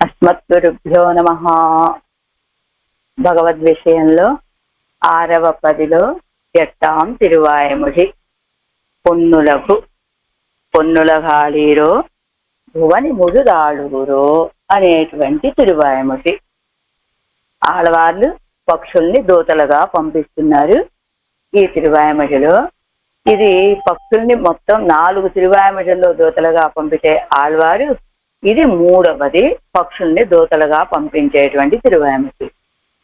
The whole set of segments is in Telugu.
అస్మద్గురుభ్యో నమః. భగవద్విషయంలో 6వ పదిలో ఎట్టాం తిరువాయముడి పొన్నులకు పొన్నులగాళీరో భువని ముదుదాడుగురో అనేటువంటి తిరువాయముడి. ఆడవాళ్ళు పక్షుల్ని దూతలుగా పంపిస్తున్నారు ఈ తిరువాయముడిలో. ఇది పక్షుల్ని మొత్తం 4 తిరువాయముడిలో దూతలుగా పంపితే ఆళ్వారు ఇది 3వది పక్షుల్ని దూతలుగా పంపించేటువంటి తిరువాయముడి.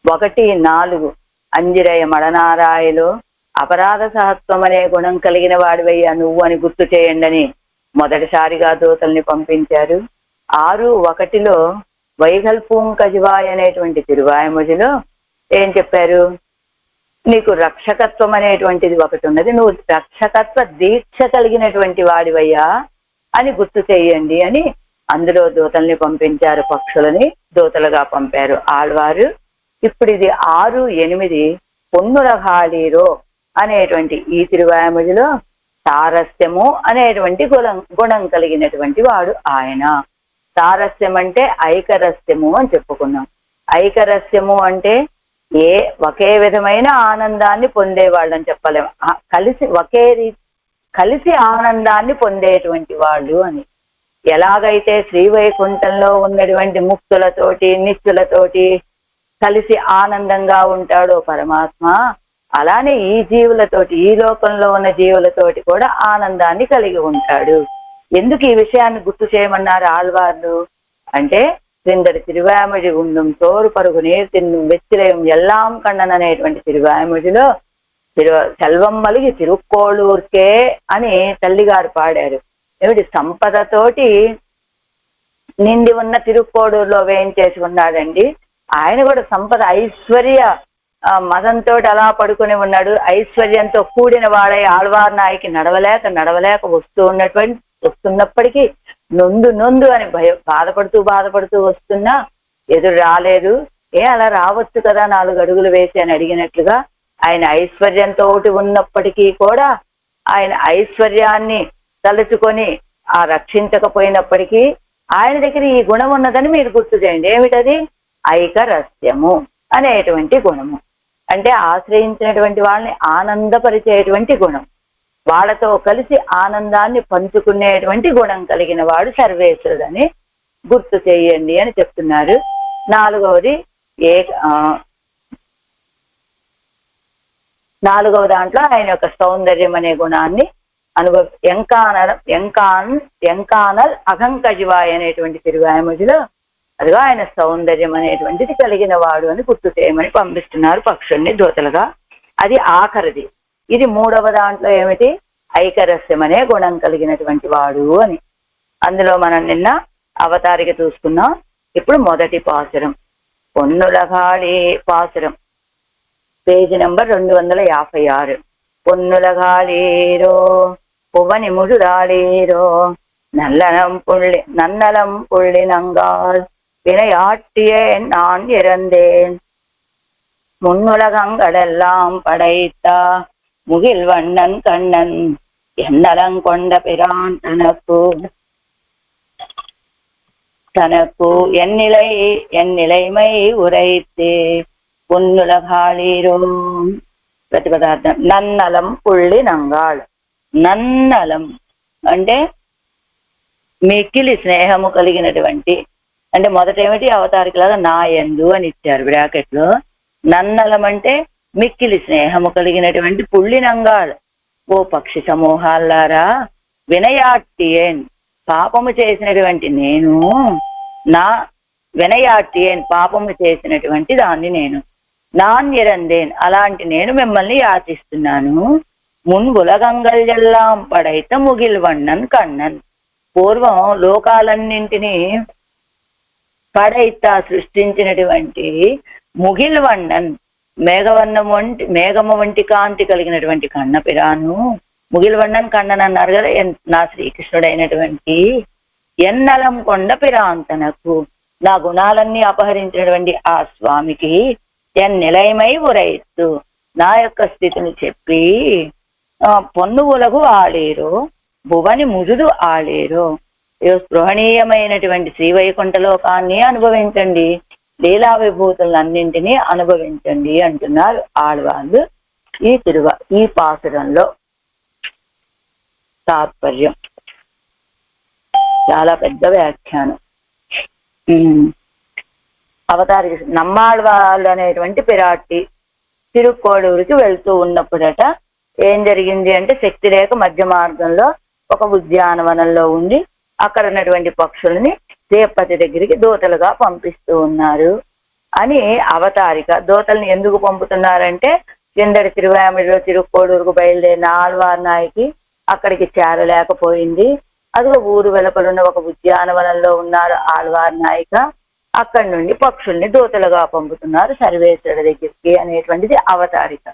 1, 4 అంజిరయ మడనారాయలో అపరాధ సహత్వం అనే గుణం కలిగిన వాడివయ్యా నువ్వు అని గుర్తు చేయండి మొదటిసారిగా దూతల్ని పంపించారు. 6, 1లో వైగల్పూంకజివాయ్ అనేటువంటి తిరువాయముడిలో ఏం చెప్పారు? నీకు రక్షకత్వం అనేటువంటిది ఒకటి ఉన్నది, నువ్వు రక్షకత్వ దీక్ష కలిగినటువంటి వాడివయ్యా అని గుర్తు చేయండి అని అందులో దూతల్ని పంపించారు. పక్షులని దూతలుగా పంపారు ఆళ్వారు. ఇప్పుడు ఇది 6, 8 పొన్నులగాళీరో అనేటువంటి ఈ తిరువాయముడిలో సారస్యము అనేటువంటి గుణం కలిగినటువంటి వాడు ఆయన. సారస్యం అంటే ఐకరస్యము అని చెప్పుకున్నాం. ఐకరస్యము అంటే ఒకే విధమైన ఆనందాన్ని పొందేవాళ్ళని చెప్పలేము. కలిసి ఆనందాన్ని పొందేటువంటి వాళ్ళు అని. ఎలాగైతే శ్రీవైకుంఠంలో ఉన్నటువంటి ముక్తులతోటి నిత్యులతోటి కలిసి ఆనందంగా ఉంటాడో పరమాత్మ, అలానే ఈ జీవులతోటి, ఈ లోకంలో ఉన్న జీవులతోటి కూడా ఆనందాన్ని కలిగి ఉంటాడు. ఎందుకు ఈ విషయాన్ని గుర్తు చేయమన్నారు ఆళ్వార్లు అంటే, క్రిందటి తిరువాయముడి ఉండం తోరు పరుగు నీరు తిన్ను వెచ్చిలయం ఎల్లాం కண்ணన్ అనేటువంటి తిరువాయముడిలో సెల్వం మలిగి తిరుక్కోళూర్కే అని తల్లిగారు పాడారు. ఏమిటి సంపదతోటి నిండి ఉన్న తిరుక్కోడూరులో వేయించేసి ఉన్నాడండి. ఆయన కూడా సంపద ఐశ్వర్య మదంతో అలా పడుకుని ఉన్నాడు. ఐశ్వర్యంతో కూడిన వాడై ఆళ్వార్ నాయకి నడవలేక వస్తున్నప్పటికీ నొందు అని బాధపడుతూ వస్తున్నా ఎదురు రాలేదు. అలా రావచ్చు కదా 4 అడుగులు వేసి అని అడిగినట్లుగా ఆయన ఐశ్వర్యంతో ఉన్నప్పటికీ కూడా ఆయన ఐశ్వర్యాన్ని తలుచుకొని రక్షించకపోయినప్పటికీ ఆయన దగ్గర ఈ గుణం ఉన్నదని మీరు గుర్తు చేయండి. ఏమిటది? ఐకరస్యము అనేటువంటి గుణము. అంటే ఆశ్రయించినటువంటి వాళ్ళని ఆనందపరిచేటువంటి గుణం, వాళ్ళతో కలిసి ఆనందాన్ని పంచుకునేటువంటి గుణం కలిగిన వాడు సర్వేశ్వరుడని గుర్తు చేయండి అని చెప్తున్నారు. 4వది 4వ దాంట్లో ఆయన యొక్క సౌందర్యం అనే గుణాన్ని ఎంకానల్ అఘంకజివాయ్ అనేటువంటి తిరువాయముడిలో అదిగా ఆయన సౌందర్యం అనేటువంటిది కలిగిన వాడు అని గుర్తు చేయమని పంపిస్తున్నారు పక్షుల్ని దూతలుగా. అది ఆఖరిది. ఇది 3వ దాంట్లో ఏమిటి? ఐకరస్యం అనే గుణం కలిగినటువంటి వాడు అని. అందులో మనం నిన్న అవతారిక చూసుకున్నాం. ఇప్పుడు మొదటి పాసురం పొన్నులగాళీ పాసురం, పేజీ నంబర్ 256. పొన్నులగాళీరో புவனி முழுதாளீரோ நன்னலம் புள்ளினங்கால் வினையாட்டியேன் நான் இறந்தேன் முன்னுலகங்களெல்லாம் படைத்தா முகில் வண்ணன் கண்ணன் என்னலங்கொண்ட பிரான் தனக்கு என் நிலைமை உரைத்தே பொன்னுலகாளீரோ. ప్రతిపదార్థం నన్నలం పుళ్ళినంగాళ్. నన్నలం అంటే మిక్కిలి స్నేహము కలిగినటువంటి, అంటే మొదట ఏమిటి అవతారికలాగా నాయందు అని ఇచ్చారు బ్రాకెట్లో. నన్నలం అంటే మిక్కిలి స్నేహము కలిగినటువంటి పుళ్ళినంగాళ్. ఓ పక్షి సమూహాలారా, వినయాట్టియేన్ పాపము చేసినటువంటి నేను, నా వినయాట్టియేన్ పాపము చేసినటువంటి దాన్ని నేను, నాన్యరందేన్ అలాంటి నేను మిమ్మల్ని యాచిస్తున్నాను. మున్గులగంగల్యెల్లాం పడైత ముగిల్వన్నన్ కన్నన్. పూర్వం లోకాలన్నింటినీ పడైత సృష్టించినటువంటి ముగిల్వన్నన్ మేఘము వంటి కాంతి కలిగినటువంటి కన్నపిరాను, ముగిలవಣ್ಣన్ కണ്ണన్ అన్నారు కదా నా శ్రీకృష్ణుడైనటువంటి ఎన్నలం కొండ పిరాంతనకు, నా గుణాలన్నీ అపహరించినటువంటి ఆ స్వామికి నిలయమై ఉరైస్తూ నా యొక్క స్థితిని చెప్పి పొన్నువులకు ఆలేరు భువని ముదుదు ఆలేరు, స్పృహణీయమైనటువంటి శ్రీవైకుంఠ లోకాన్ని అనుభవించండి, లీలా విభూతులన్నింటినీ అనుభవించండి అంటున్నారు ఆళ్వార్లు ఈ పాసురంలో. తాత్పర్యం చాలా పెద్ద వ్యాఖ్యానం. అవతారి నమ్మాళ్వాళ్ళు అనేటువంటి పిరాట్టి తిరుక్కోడూరుకి వెళ్తూ ఉన్నప్పుడట ఏం జరిగింది అంటే, శక్తి లేక మధ్య మార్గంలో ఒక ఉద్యానవనంలో ఉండి అక్కడ ఉన్నటువంటి పక్షుల్ని తిరుపతి దగ్గరికి దూతలుగా పంపిస్తూ ఉన్నారు అని అవతారిక. దూతల్ని ఎందుకు పంపుతున్నారంటే, కిందటి తిరువేమిడిలో తిరుక్కోడూరుకు బయలుదేరిన ఆళ్వార్ నాయకి అక్కడికి చేరలేకపోయింది. అదిగో ఊరు వెలుపలున్న ఒక ఉద్యానవనంలో ఉన్నారు ఆళ్వార్ నాయిక, అక్కడి నుండి పక్షుల్ని దూతలుగా పంపుతున్నారు సర్వేశ్వరుడి దగ్గరికి అనేటువంటిది అవతారిక.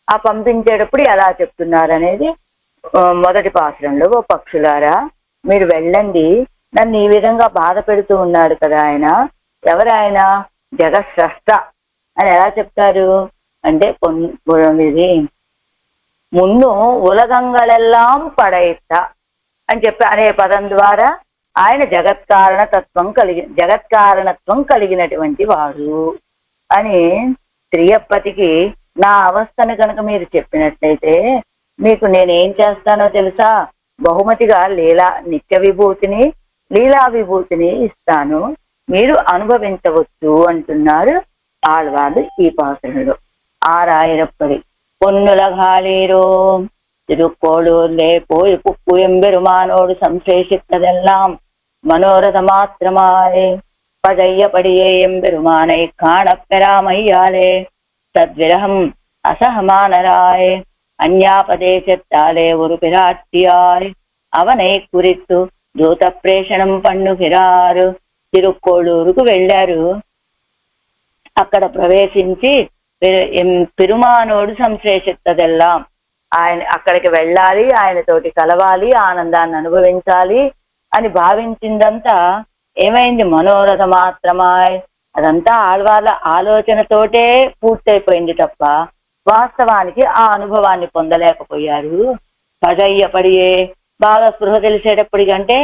ఆ పంపించేటప్పుడు ఎలా చెప్తున్నారు అనేది మొదటి పాసురంలో, ఓ పక్షులారా మీరు వెళ్ళండి, నన్ను ఈ విధంగా బాధ పెడుతూ ఉన్నాడు కదా ఆయన, ఎవరాయన జగత్స్రష్ట అని ఎలా చెప్తారు అంటే, ఇది ముందు ఉలగంగళెల్లాం పడైత అని చెప్పి అనే పదం ద్వారా ఆయన జగత్కారణత్వం కలిగినటువంటి వాడు అని శ్రీయప్పతికి నా అవస్థను కనుక మీరు చెప్పినట్లయితే మీకు నేనేం చేస్తానో తెలుసా, బహుమతిగా నిత్య విభూతిని లీలా విభూతిని ఇస్తాను, మీరు అనుభవించవచ్చు అంటున్నారు ఆళ్వార్లు ఈ పాసురంలో. ఆరాయిరప్పది பொன்னுலகாளீரோ திருக்கோளூர்லே போய் புப்பு எம்பெருமானோடு சம்சேஷித்ததெல்லாம் மனோரத மாத்திரமாயே பழையபடியே எம்பெருமானை காணப்பெறாமையாலே தத்விரகம் அசகமானராய் அந்யாபதேசத்தாலே ஒரு பிராட்டியாய் அவனை குறித்து దూత ప్రేషణం పన్నుగిరారు. తిరుక్కోళూరుకు వెళ్ళారు. అక్కడ ప్రవేశించి పెరుమానోడు సంశ్లేషిత్తదెల్లాం, ఆయన అక్కడికి వెళ్ళాలి, ఆయనతోటి కలవాలి, ఆనందాన్ని అనుభవించాలి అని భావించిందంతా ఏమైంది, మనోరథ మాత్రమాయ్, అదంతా ఆళ్వార్ల ఆలోచనతోటే పూర్తయిపోయింది తప్ప వాస్తవానికి ఆ అనుభవాన్ని పొందలేకపోయారు. పడియే బాగా స్పృహ తెలిసేటప్పటికంటే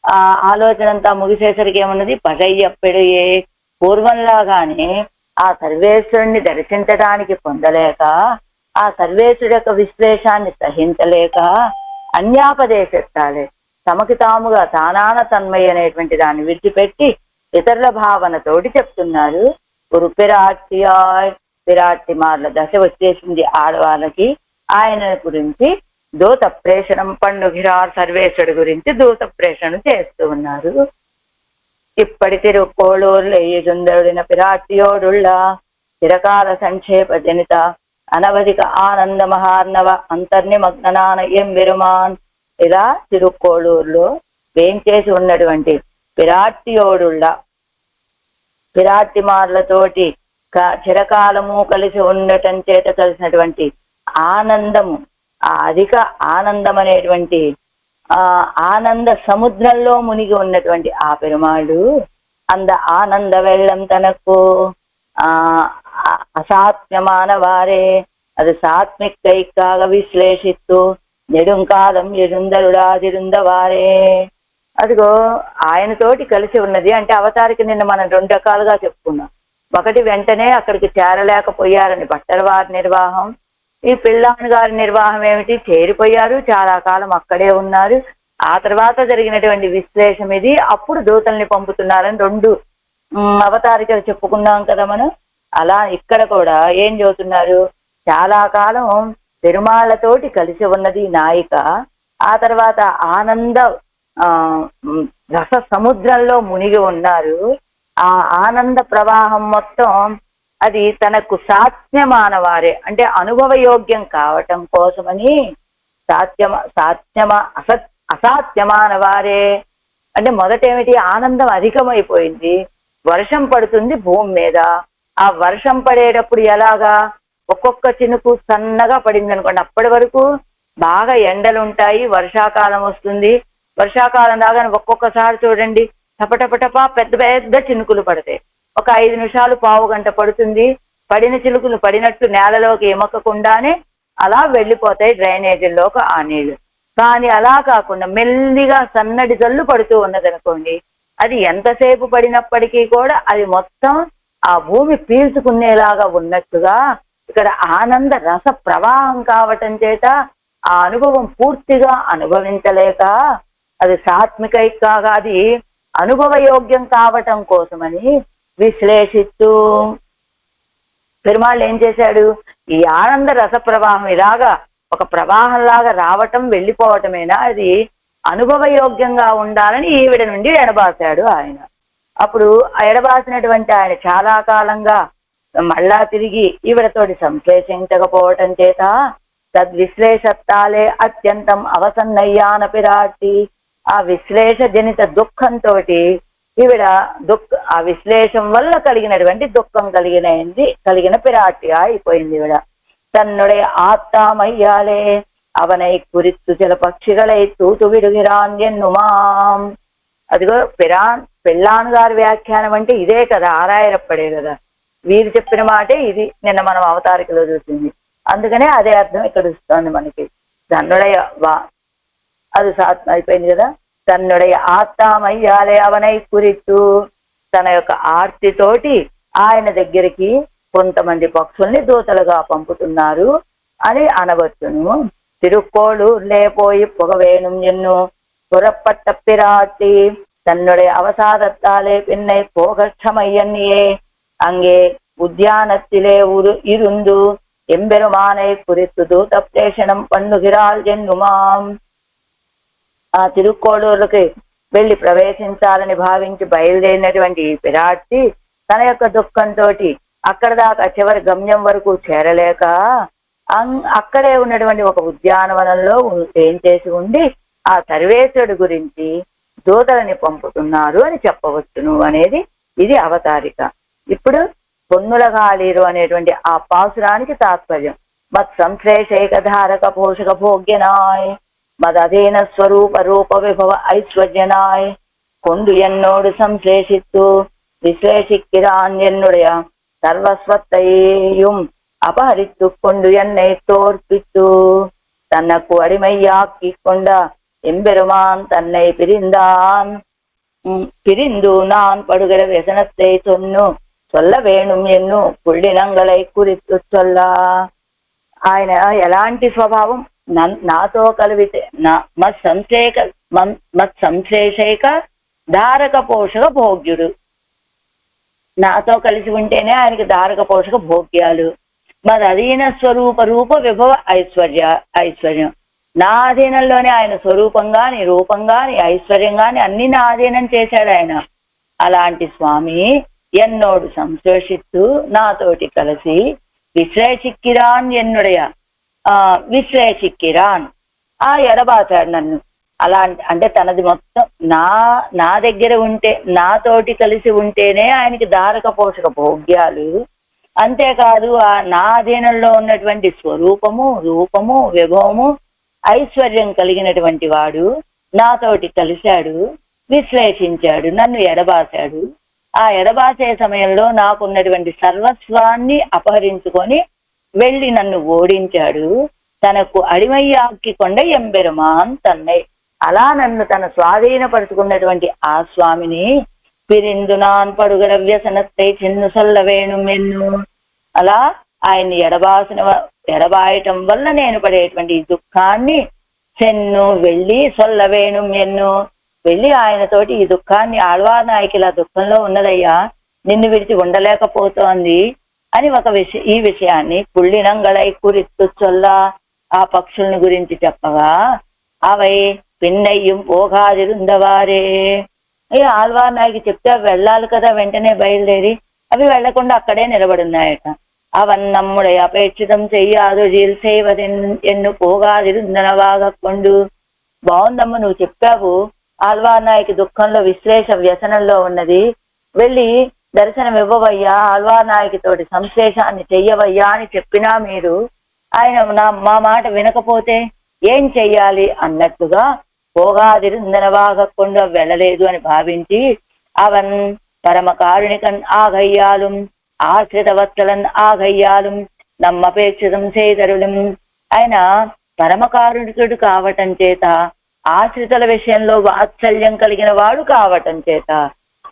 ఆ ఆలోచన అంతా ముగిసేసరికి ఏమన్నది, పడియే పూర్వంలాగానే ఆ సర్వేశ్వరుణ్ణి దర్శించడానికి పొందలేక, ఆ సర్వేశ్వరుడి యొక్క విశ్లేషాన్ని సహించలేక అన్యాపదేశిస్తాలే తమకి తాముగా తానాన తన్మయ్య అనేటువంటి దాన్ని విడిచిపెట్టి ఇతరుల భావనతోటి చెప్తున్నారు. ఒక పిరాట్టి మార్ల దశ వచ్చేసింది ఆడవాళ్ళకి. ఆయన గురించి దూత ప్రేషణం పండుగిరార్ సర్వేశ్వరుడి గురించి దూత ప్రేషణ చేస్తూ ఉన్నారు. ఇప్పటి తిరుక్కోళూరులో ఎదుందరుడిన పిరాట్టియోడుళ్ళ చిరకాల సంక్షేప జనిత అనవధిక ఆనంద మహార్ణవ అంతర్నిమగ్నాన ఎంబెరుమాన్. ఇలా తిరుక్కోళూరులో వేంచేసి ఉన్నటువంటి పిరాట్టియోడుళ్ళ పిరాట్టిమార్లతోటి చిరకాలము కలిసి ఉండటం చేత కలిసినటువంటి ఆనందము, ఆ అధిక ఆనందం అనేటువంటి ఆనంద సముద్రంలో మునిగి ఉన్నటువంటి ఆ పెరుమాళ్ళు అంద ఆనంద వెళ్ళం తనకు అసాత్మ్యమాన వారే అది సాత్మికైకాగ విశ్లేషిస్తూ నెడుంకాలం ఎడుందరుడాదిరుంద వారే. అదిగో ఆయనతోటి కలిసి ఉన్నది అంటే అవతారికి నిన్న మనం రెండు రకాలుగా చెప్పుకున్నాం. ఒకటి వెంటనే అక్కడికి చేరలేకపోయారని భట్టర వారి నిర్వాహం, ఈ పిల్లాని గారి నిర్వాహం ఏమిటి, చేరిపోయారు, చాలా కాలం అక్కడే ఉన్నారు. ఆ తర్వాత జరిగినటువంటి విశ్లేషం ఇది. అప్పుడు దూతల్ని పంపుతున్నారని రెండు అవతారికలు చెప్పుకున్నాం కదా మనం. అలా ఇక్కడ కూడా ఏం చెబుతున్నారు, చాలా కాలం పెరుమాళ్లతోటి కలిసి ఉన్నది నాయిక. ఆ తర్వాత ఆనంద రస సముద్రంలో మునిగి ఉన్నారు. ఆ ఆనంద ప్రవాహం మొత్తం అది తనకు సాత్యమానవారే అంటే అనుభవయోగ్యం కావటం కోసమని అసాత్యమాన వారే అంటే మొదటేమిటి, ఆనందం అధికమైపోయింది, వర్షం పడుతుంది భూమి మీద. ఆ వర్షం పడేటప్పుడు ఎలాగా ఒక్కొక్క చినుకు సన్నగా పడింది అనుకోండి, అప్పటి వరకు బాగా ఎండలు ఉంటాయి, వర్షాకాలం వస్తుంది. వర్షాకాలం రాగానే ఒక్కొక్కసారి చూడండి టపటపటపా పెద్ద పెద్ద చినుకులు పడతాయి. ఒక 5 నిమిషాలు పావు గంట పడుతుంది, పడిన చినుకులు పడినట్టు నేలలోకి ఎమకకుండానే అలా వెళ్ళిపోతాయి డ్రైనేజీల్లోకి ఆ నీళ్లు. కానీ అలా కాకుండా మెల్లిగా సన్నటి జల్లు పడుతూ ఉన్నదనుకోండి, అది ఎంతసేపు పడినప్పటికీ కూడా అది మొత్తం ఆ భూమి పీల్చుకునేలాగా ఉన్నట్టుగా ఇక్కడ ఆనంద రస ప్రవాహం కావటం చేత ఆ అనుభవం పూర్తిగా అనుభవించలేక అది సాత్వికైకాగా అది అనుభవయోగ్యం కావటం కోసమని విశ్లేషిస్తూ పెరుమాళ్ళు ఏం చేశాడు, ఈ ఆనంద రస ప్రవాహం ఇలాగా ఒక ప్రవాహంలాగా రావటం వెళ్ళిపోవటమేనా, అది అనుభవయోగ్యంగా ఉండాలని ఈవిడ నుండి ఎడబాసాడు ఆయన. అప్పుడు ఎడబాసినటువంటి ఆయన చాలా కాలంగా మళ్ళా తిరిగి ఈవిడతోటి సంశ్లేషించకపోవటం చేత తద్విశ్లేషత్తాలే అత్యంతం అవసన్నయ్యాన పిరాటి, ఆ విశ్లేష జనిత దుఃఖంతో ఈవిడ ఆ విశ్లేషం వల్ల కలిగినటువంటి దుఃఖం కలిగిన పిరాటిగా అయిపోయింది ఈవిడ. தன்னுடைய ஆத்தாமையாலே அவனை குறித்து சில పక్షిகளை తూతు విడుగిరాన్ ఎన్నుమాం. అదిగో పెళ్ళాను గారి వ్యాఖ్యానం అంటే ఇదే కదా, ఆరాయరప్పడే కదా, వీరు చెప్పిన మాటే ఇది. నిన్న మనం అవతారికలో చూసింది, అందుకనే అదే అర్థం ఇక్కడ ఇస్తోంది మనకి. తన్నుడయ అది అయిపోయింది కదా. తన్నుడయ ఆత్తామయ్యాలే అవనై కురిత్తు, తన యొక్క ఆర్తితోటి ఆయన దగ్గరికి కొంతమంది పక్షుల్ని దూతలుగా పంపుతున్నారు అని అనవచ్చును. తిరుక్కోడు లేపోయి పొగవేణుం ఎన్ను புறப்பட்ட பிராட்டி தன்னுடைய அவசாதத்தாலே பின்னை போகட்சமையன்னியே அங்கே உத்தியானத்திலே இருந்து எம்பெருமானை குறித்து దూతప్రేషణం పన్నుగిరాల్ జన్నుమాం. ఆ తిరుక్కోడూరుకి వెళ్ళి ప్రవేశించాలని భావించి బయలుదేరినటువంటి ఈ పిరాట్టి తన యొక్క దుఃఖంతో అక్కడ దాకా చివరి గమ్యం వరకు చేరలేక అక్కడే ఉన్నటువంటి ఒక ఉద్యానవనంలో ఏం చేసి ఉండి ఆ సర్వేశ్వరుడు గురించి దూతలని పంపుతున్నారు అని చెప్పవచ్చును అనేది ఇది అవతారిక. ఇప్పుడు పొన్నులగాళీరు అనేటువంటి ఆ పాసురానికి తాత్పర్యం. మత్ సంశ్లేషైక ధారక పోషక భోగ్యనాయ్ మదధీన స్వరూప రూప విభవ ఐశ్వర్యనాయ్ కొండు ఎన్నోడు సంశ్లేషిత్తు విశ్లేషిక్కిరాన్ ఎన్నుడయ சர்வஸ்வத்தையும் அபகரித்து கொண்டு என்னை தோற்பித்து தனக்கு அடிமையாக்கி கொண்ட எம்பெருமான் தன்னை பிரிந்து நான் படுகிற వ్యసనத்தை சொல்ல వేణుం ఎన్ను పుళ్ళినంగళై குறித்து சொல்ல. ఆయన ఎలాంటి స్వభావం, నాతో కలిపితే మత్సంశ్లేషైక ధారక పోషక భోగ్యుడు, నాతో కలిసి ఉంటేనే ఆయనకి ధారక పోషక భోగ్యాలు. మరి అధీన స్వరూప రూప విభవ ఐశ్వర్యం, నా అధీనంలోనే ఆయన స్వరూపం గాని రూపం గాని ఐశ్వర్యం గాని అన్ని నా అధీనం చేశాడు ఆయన. అలాంటి స్వామి ఎన్నోడు సంశ్లేషిస్తూ నాతోటి కలిసి విశ్లేషిక్కిరాన్ ఎన్నుడయ విశ్లేషిక్కిరాన్ ఎడబాచాడు నన్ను. అంటే తనది మొత్తం నా దగ్గర ఉంటే, నాతోటి కలిసి ఉంటేనే ఆయనకి ధారక పోషక భోగ్యాలు. అంతేకాదు నా అధీనంలో ఉన్నటువంటి స్వరూపము రూపము విభవము ఐశ్వర్యం కలిగినటువంటి వాడు నాతోటి కలిశాడు, విశ్లేషించాడు, నన్ను ఎడబాశాడు. ఆ ఎడబాసే సమయంలో నాకున్నటువంటి సర్వస్వాన్ని అపహరించుకొని వెళ్ళి నన్ను ఓడించాడు. తనకు అడిమయ్యాక్కి కొండ ఎంబెరుమాన్ తన్నై, అలా నన్ను తన స్వాధీనపరుచుకున్నటువంటి ఆ స్వామిని పిరిందు నాన్ పడుగర వ్యసనత్తై చిన్ను సొల్ల వేణుం ఎన్ను, అలా ఆయన్ని ఎడబాయటం వల్ల నేను పడేటువంటి ఈ దుఃఖాన్ని చెన్ను వెళ్ళి సొల్ల వేణుం ఎన్ను వెళ్ళి ఆయనతోటి ఈ దుఃఖాన్ని, ఆళ్వార్ నాయకి ఇలా దుఃఖంలో ఉన్నదయ్యా, నిన్ను విడిచి ఉండలేకపోతోంది అని ఈ విషయాన్ని పుళ్ళినంగళై కురిత్తు చొల్ల ఆ పక్షుల్ని గురించి చెప్పగా అవై పిన్నయ్యం పోగాదిరుందవారే. ఆళ్వార్ నాయకి చెప్తే వెళ్ళాలి కదా, వెంటనే బయలుదేరి అవి వెళ్లకుండా అక్కడే నిలబడున్నాయట. అవన్నమ్ముడై అపేక్షితం చెయ్యాదు జీల్సేవది ఎన్ను పోగాదిరుందనవాగకొండు. బాగుందమ్మ, నువ్వు చెప్పావు ఆళ్వార్ నాయకి దుఃఖంలో వ్యసనంలో ఉన్నది, వెళ్ళి దర్శనం ఇవ్వవయ్యా, ఆళ్వార్ నాయకితోటి సంశ్లేషాన్ని చెయ్యవయ్యా అని చెప్పినా మీరు ఆయన మా మాట వినకపోతే ఏం చెయ్యాలి అన్నట్టుగా పోగాదిరుందనవాగకుండా వెళ్ళలేదు అని భావించి అవన్ పరమకారుణికన్ ఆగయ్యాலும் ఆశ్రితవత్సలన్ ఆగయ్యాலும் నమ్మపేక్షితం చేదరులం. ఆయన పరమకారుణికుడు కావటం చేత, ఆశ్రితుల విషయంలో వాత్సల్యం కలిగిన వాడు కావటం చేత,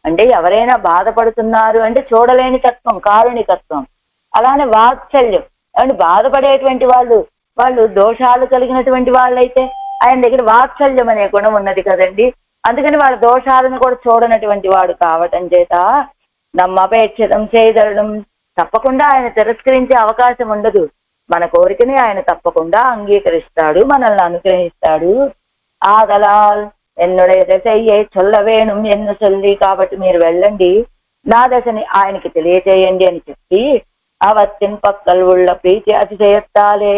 అంటే ఎవరైనా బాధపడుతున్నారు అంటే చూడలేని తత్వం కారుణికత్వం. అలానే వాత్సల్యం అంటే బాధపడేటువంటి వాళ్ళు దోషాలు కలిగినటువంటి వాళ్ళైతే ఆయన దగ్గర వాత్సల్యం అనే గుణం ఉన్నది కదండి. అందుకని వాళ్ళ దోషాలను కూడా చూడనటువంటి వాడు కావటం చేత నమ్మపేక్షితం చేయదరడం, తప్పకుండా ఆయన తిరస్కరించే అవకాశం ఉండదు. మన కోరికని ఆయన తప్పకుండా అంగీకరిస్తాడు, మనల్ని అనుగ్రహిస్తాడు. ఆదలాల్ ఎన్నుடைய దశయ్యే చొల్లవేణుం ఎన్ను చొల్లి, కాబట్టి మీరు వెళ్ళండి, నా దశని ఆయనకి తెలియచేయండి అని చెప్పి అవత్తిన్ పక్కల్ ఉళ్ళ ప్రీతి అతిశయత్తాలే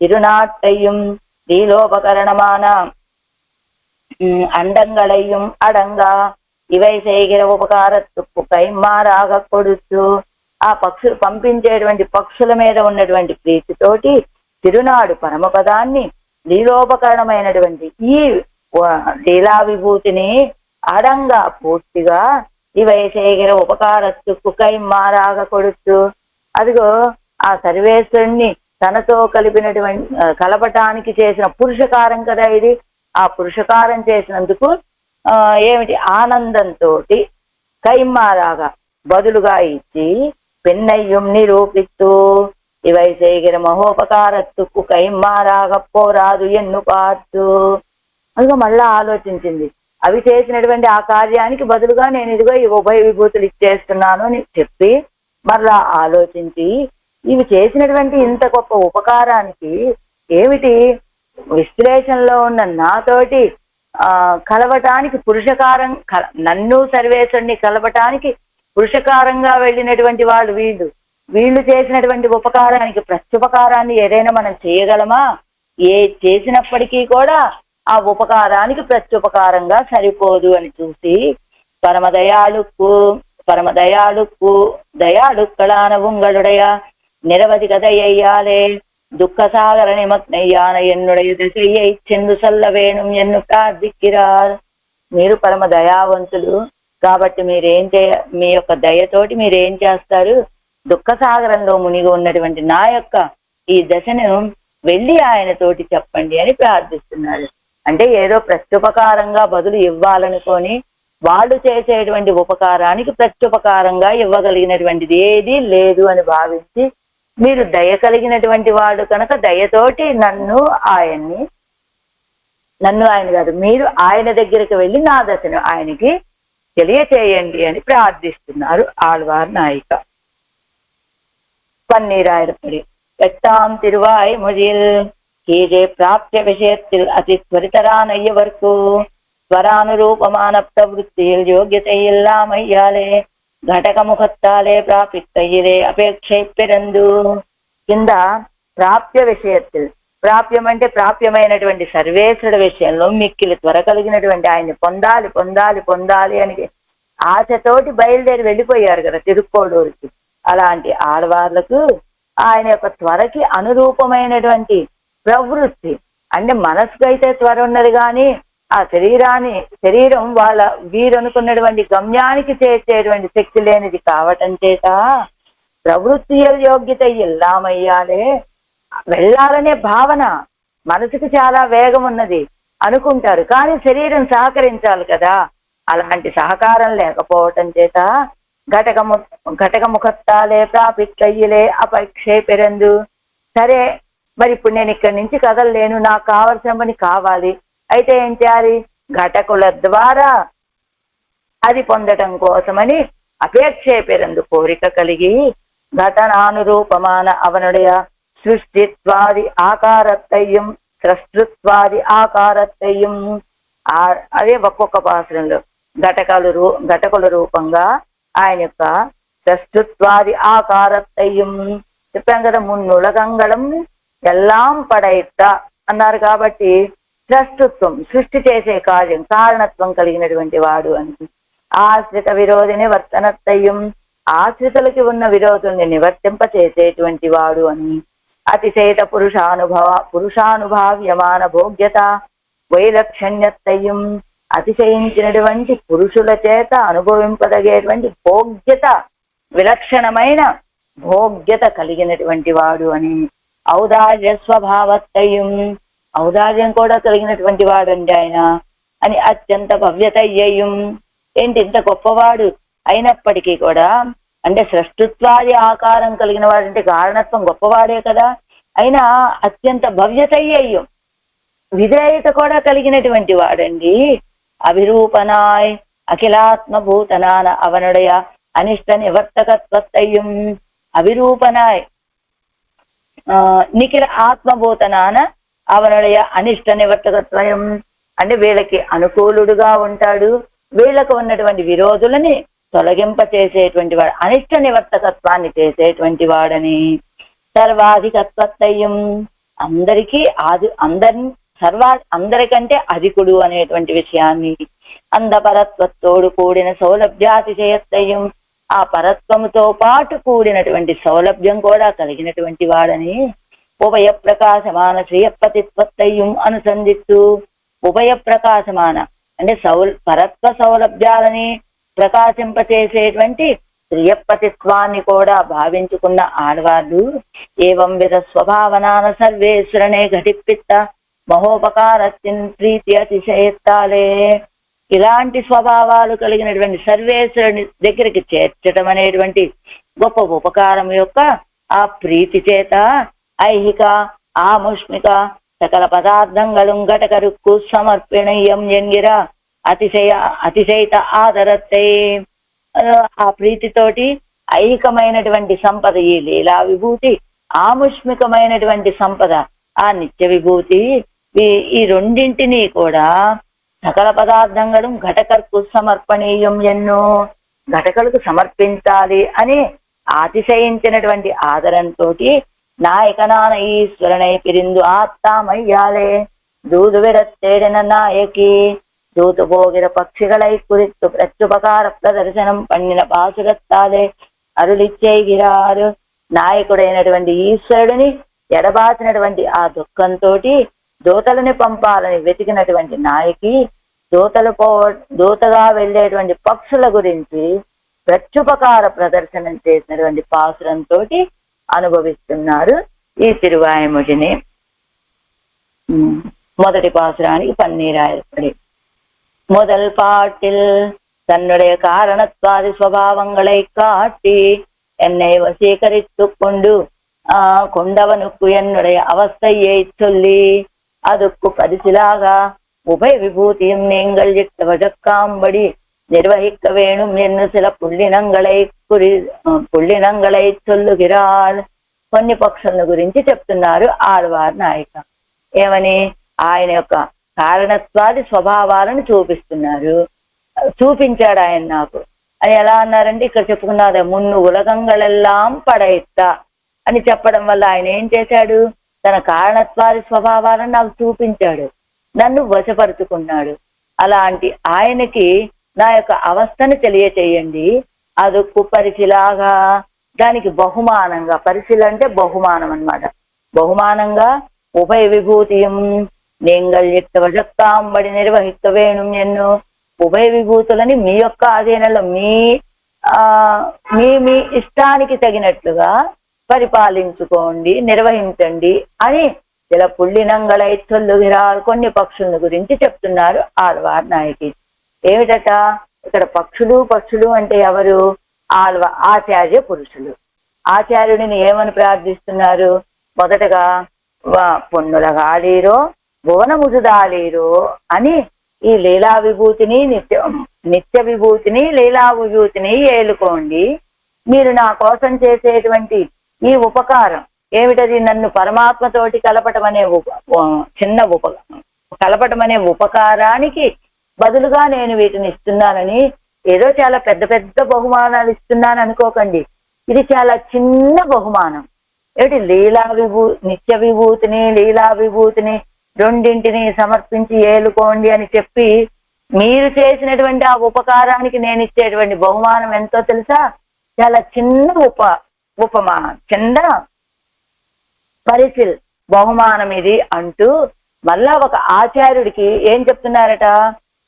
திருநாட்டையும் லீலோபகரணமான అండంగళయ్యం అడంగా ఇవై செய்கிற ఉపకారత్తుకు కైమారాగా కొడుతూ, ఆ పక్షులు పంపించేటువంటి పక్షుల మీద ఉన్నటువంటి ప్రీతితోటి తిరునాడు పరమపదాన్ని లీలోపకరణమైనటువంటి ఈ లీలా విభూతిని అడంగా పూర్తిగా ఇవై చేయగిర ఉపకారత్తుకు కైమారాగా కొడుతూ, అదిగో ఆ సర్వేశ్వరుణ్ణి తనతో కలపటానికి చేసిన పురుషకారం కదా ఇది. ఆ పురుషకారం చేసినందుకు ఏమిటి ఆనందంతో కైమారాగా బదులుగా ఇచ్చి పెన్నయ్యం నిరూపిస్తూ ఇవై చేయగిర మహోపకారత్తుకు కైమారాగా పోరాదు ఎన్ను పార్తూ. అదిగో మళ్ళా ఆలోచించింది, అవి చేసినటువంటి ఆ కార్యానికి బదులుగా నేను ఇదిగో ఈ ఉభయ విభూతులు ఇచ్చేస్తున్నాను అని చెప్పి మళ్ళా ఆలోచించి ఇవి చేసినటువంటి ఇంత గొప్ప ఉపకారానికి ఏమిటి విశ్లేషణలో ఉన్న నాతోటి కలవటానికి పురుషకారం, నన్ను సర్వేశ్వరుని కలవటానికి పురుషకారంగా వెళ్ళినటువంటి వాళ్ళు వీళ్ళు చేసినటువంటి ఉపకారానికి ప్రత్యుపకారాన్ని ఏదైనా మనం చేయగలమా? ఏ చేసినప్పటికీ కూడా ఆ ఉపకారానికి ప్రత్యుపకారంగా సరిపోదు అని చూసి దయాళుక్కளான உங்களுடைய நிரவதிக தயையாலே துக்கசாகர நிமக்னையான என்னுடைய திசையை చెందు సల్ల వేణుం ఎన్ను ప్రార్థిక్కిరార్. మీరు పరమ దయావంతులు కాబట్టి మీ యొక్క దయతోటి మీరేం చేస్తారు, దుఃఖసాగరంలో మునిగి ఉన్నటువంటి నా యొక్క ఈ దశను వెళ్ళి ఆయనతోటి చెప్పండి అని ప్రార్థిస్తున్నారు. అంటే ఏదో ప్రత్యుపకారంగా బదులు ఇవ్వాలనుకొని వాళ్ళు చేసేటువంటి ఉపకారానికి ప్రత్యుపకారంగా ఇవ్వగలిగినటువంటిది ఏది లేదు అని భావించి, మీరు దయ కలిగినటువంటి వాడు కనుక దయతోటి నన్ను ఆయన కాదు మీరు ఆయన దగ్గరికి వెళ్ళి నా దశను ఆయనకి తెలియచేయండి అని ప్రార్థిస్తున్నారు ఆళ్వార్ నాయిక. பன்னீராயிரப்படி 8ஆம் திருவாய் மொழியில் கீழே பிராப்திய விஷயத்தில் அதி ஸ்வரிதரான ஐயவர்க்கு స్వరానురూపమాన ప్రవృత్తిயில் యోగ్యత ఇల్లామయ్యాలే ఘటకముఖత్తాలే ప్రాపిత్తయ్యరే అపేక్ష పెరందు. కింద ప్రాప్య విషయத்தில், ప్రాప్యం అంటే ప్రాప్యమైనటువంటి సర్వేశ్వరుడు విషయంలో మిక్కిలి త్వర కలిగినటువంటి ఆయన్ని పొందాలి పొందాలి పొందాలి అని ఆశతోటి బయలుదేరి వెళ్ళిపోయారు కదా తిరుక్కోడూరుకి. అలాంటి ఆడవార్లకు ఆయన యొక్క త్వరకి అనురూపమైనటువంటి ప్రవృత్తి, అంటే మనసుకైతే త్వర ఉన్నది కానీ ఆ శరీరం వీరనుకున్నటువంటి గమ్యానికి చేర్చేటువంటి శక్తి లేనిది కావటం చేత ప్రవృత్తి యోగ్యత ఇల్లామయ్యాలే, వెళ్ళాలనే భావన మనసుకు చాలా వేగం ఉన్నది అనుకుంటారు కానీ శరీరం సహకరించాలి కదా, అలాంటి సహకారం లేకపోవటం చేత ఘటకముఖత్తాలే ప్రాపిత్తయ్యలే అపేక్షే పెరందు. సరే మరి ఇప్పుడు నేను ఇక్కడి నుంచి కదలలేను, నాకు కావలసిన పని కావాలి, అయితే ఏం చేయాలి, ఘటకుల ద్వారా అది పొందటం కోసమని అపేక్షే పెరందు కోరిక కలిగి ఘటనానురూపమాన అవనుடைய సృష్టిత్వాది ఆకారత్తయ్యం స్రష్టృత్వాది ఆకారత్తయ్యం. అదే ఒక్కొక్క పాత్రంలో ఘటకుల రూపంగా ఆయన యొక్క సృష్టిత్వాది ఆకారత్తయ్యం చెప్పాం కదా. మున్నులగంగళం ఎల్లాం పడైత అన్నారు కాబట్టి సృష్టిత్వం, సృష్టి చేసే కార్యం కారణత్వం కలిగినటువంటి వాడు అని. ఆశ్రిత విరోధి నివర్తనత్తయ్యం, ఆశ్రితులకి ఉన్న విరోధుల్ని నివర్తింప చేసేటువంటి వాడు అని. అతిశయిత పురుషానుభావ్యమాన భోగ్యత వైలక్షణ్యత్తయ్యం, అతిశయించినటువంటి పురుషుల చేత అనుభవింపదగేటువంటి భోగ్యత, విలక్షణమైన భోగ్యత కలిగినటువంటి వాడు అని. ఔదార్య స్వభావత్తయ్యం, ఔదార్యం కూడా కలిగినటువంటి వాడండి ఆయన అని. అత్యంత భవ్యతయ్యం, ఏంటి ఇంత గొప్పవాడు అయినప్పటికీ కూడా, అంటే సృష్టిత్వాది ఆకారం కలిగిన వాడంటే కారణత్వం గొప్పవాడే కదా, అయినా అత్యంత భవ్యతయ్యం, విధేయత కూడా కలిగినటువంటి వాడండి. అభిరూపనాయ్ అఖిలాత్మభూతనాన అవనుడయ అనిష్ట నివర్తకత్వత్తయ్యం, అభిరూపనాయ్ నిఖిల ఆత్మభూతనాన అవనుడయ అనిష్ట నివర్తకత్వయం, అంటే వీళ్ళకి అనుకూలుడుగా ఉంటాడు, వీళ్ళకు ఉన్నటువంటి విరోధులని తొలగింప చేసేటువంటి వాడు, అనిష్ట నివర్తకత్వాన్ని చేసేటువంటి వాడని. సర్వాధికత్వత్తయ్యం, అందరికీ అందరికంటే అధికుడు అనేటువంటి విషయాన్ని. అందపరత్వతోడు కూడిన సౌలభ్యాతిశయత్తయ్యం, ఆ పరత్వముతో పాటు కూడినటువంటి సౌలభ్యం కూడా కలిగినటువంటి వాడని. ఉభయ ప్రకాశమాన శ్రీయపతిత్వత్తయ్యం అనుసంధిస్తూ, ఉభయ ప్రకాశమాన అంటే పరత్వ సౌలభ్యాలని ప్రకాశింపచేసేటువంటి శ్రీయపతిత్వాన్ని కూడా భావించుకున్న ఆడవాళ్ళు. ఏవం విధ స్వభావనాన సర్వేశ్వరనే ఘటిప్పిత్త మహోపకారత్తిన్ ప్రీతి అతిశయత్తాలే, ఇలాంటి స్వభావాలు కలిగినటువంటి సర్వేశ్వరుని దగ్గరికి చేర్చడం అనేటువంటి గొప్ప ఉపకారం యొక్క ఆ ప్రీతి చేత ఐహిక ఆముష్మిక సకల పదార్థంగళం ఘటకరుక్కు సమర్పణీయం ఎన్గిర అతిశయిత ఆదరత్తే, ఆ ప్రీతితోటి ఐహికమైనటువంటి సంపద ఈ లీలా విభూతి, ఆముష్మికమైనటువంటి సంపద ఆ నిత్య విభూతి, ఈ రెండింటినీ కూడా సకల పదార్థంగళం ఘటకర్కు సమర్పణీయం ఎన్నో, ఘటకలకు సమర్పించాలి అని అతిశయించినటువంటి ఆదరంతో నాయకనాన ఈశ్వరనై పిరిందు ఆత్తామయ్యాలే దూదు విడత్తేడిన నాయకి దూతు పోగిర పక్షిകളై కురిత్తు ప్రత్యుపకార ప్రదర్శనం పండిన పాసురత్తాలే అరులిచ్చేగిరారు. నాయకుడైనటువంటి ఈశ్వరుడిని ఎడబాసినటువంటి ఆ దుఃఖంతో దూతలని పంపాలని వెతికినటువంటి నాయకి దూతగా వెళ్ళేటువంటి పక్షుల గురించి ప్రత్యుపకార ప్రదర్శనం చేసినటువంటి పాసురంతో అనుభవిస్తున్నారు ఈ తిరువాయముడిని. మొదటి పాసురానికి பன்னீராயிரப்படி. முதல் பாட்டில் தன்னுடைய காரணத்வாதி ஸ்வபாவங்களை காட்டி என்னை வசீகரித்து கொண்டு கொண்டவனுக்கு என்னுடைய அவஸ்தையை சொல்லி அதுக்கு பரிசிலாக உபய விபூதியும் நீங்கள் இட்ட வழக்காம்படி నిర్వహిக்க వేణుం ఎన్ను சில పుల్లినంగళై చొల్లుగిరాల్. కొన్ని పక్షుల గురించి చెప్తున్నారు ఆళ్వార్ నాయక. ఏమని? ఆయన యొక్క కారణత్వాది స్వభావాలను చూపించాడు ఆయన నాకు అని. ఎలా అన్నారంటే ఇక్కడ చెప్పుకున్నారు, మున్ను ఉలగంగళెల్లాం పడైత్తా అని చెప్పడం వల్ల ఆయన ఏం చేశాడు? తన కారణత్వాది స్వభావాలను నాకు చూపించాడు, నన్ను వశపరుచుకున్నాడు. అలాంటి ఆయనకి నా యొక్క అవస్థను తెలియచేయండి. అదుక్కు పరిశిలాగా, దానికి బహుమానంగా, పరిశీల అంటే బహుమానం అన్నమాట, బహుమానంగా ఉభయ విభూతియం నేంగల్ ఎత్త వజక్తాంబడి నిర్వహిత వేణుం ఎన్నో, ఉభయ విభూతులని మీ యొక్క ఆధీనంలో మీ ఇష్టానికి తగినట్లుగా పరిపాలించుకోండి, నిర్వహించండి అని ఇలా పుల్లినంగళై చొల్లుగిరాలు కొన్ని పక్షుల గురించి చెప్తున్నారు ఆళ్వార్ నాయకి. ఏమిటట ఇక్కడ పక్షులు అంటే ఎవరు? ఆచార్య పురుషులు. ఆచార్యుడిని ఏమని ప్రార్థిస్తున్నారు? మొదటగా పొన్నుల గాలీరో భువనముజుదాలీరో అని ఈ లీలా విభూతిని నిత్య విభూతిని లీలా విభూతిని ఏలుకోండి. మీరు నా కోసం చేసేటువంటి ఈ ఉపకారం ఏమిటది? నన్ను పరమాత్మతోటి కలపటం అనే ఉపకారానికి బదులుగా నేను వీటిని ఇస్తున్నానని, ఏదో చాలా పెద్ద పెద్ద బహుమానాలు ఇస్తున్నాను అనుకోకండి. ఇది చాలా చిన్న బహుమానం. ఏమిటి? నిత్య విభూతిని లీలా విభూతిని రెండింటిని సమర్పించి ఏలుకోండి అని చెప్పి మీరు చేసినటువంటి ఆ ఉపకారానికి నేను ఇచ్చేటువంటి బహుమానం ఎంతో తెలుసా? చాలా చిన్న ఉపమా, చిన్న పరిశీల్ బహుమానం ఇది అంటూ మళ్ళా ఒక ఆచార్యుడికి ఏం చెప్తున్నారట?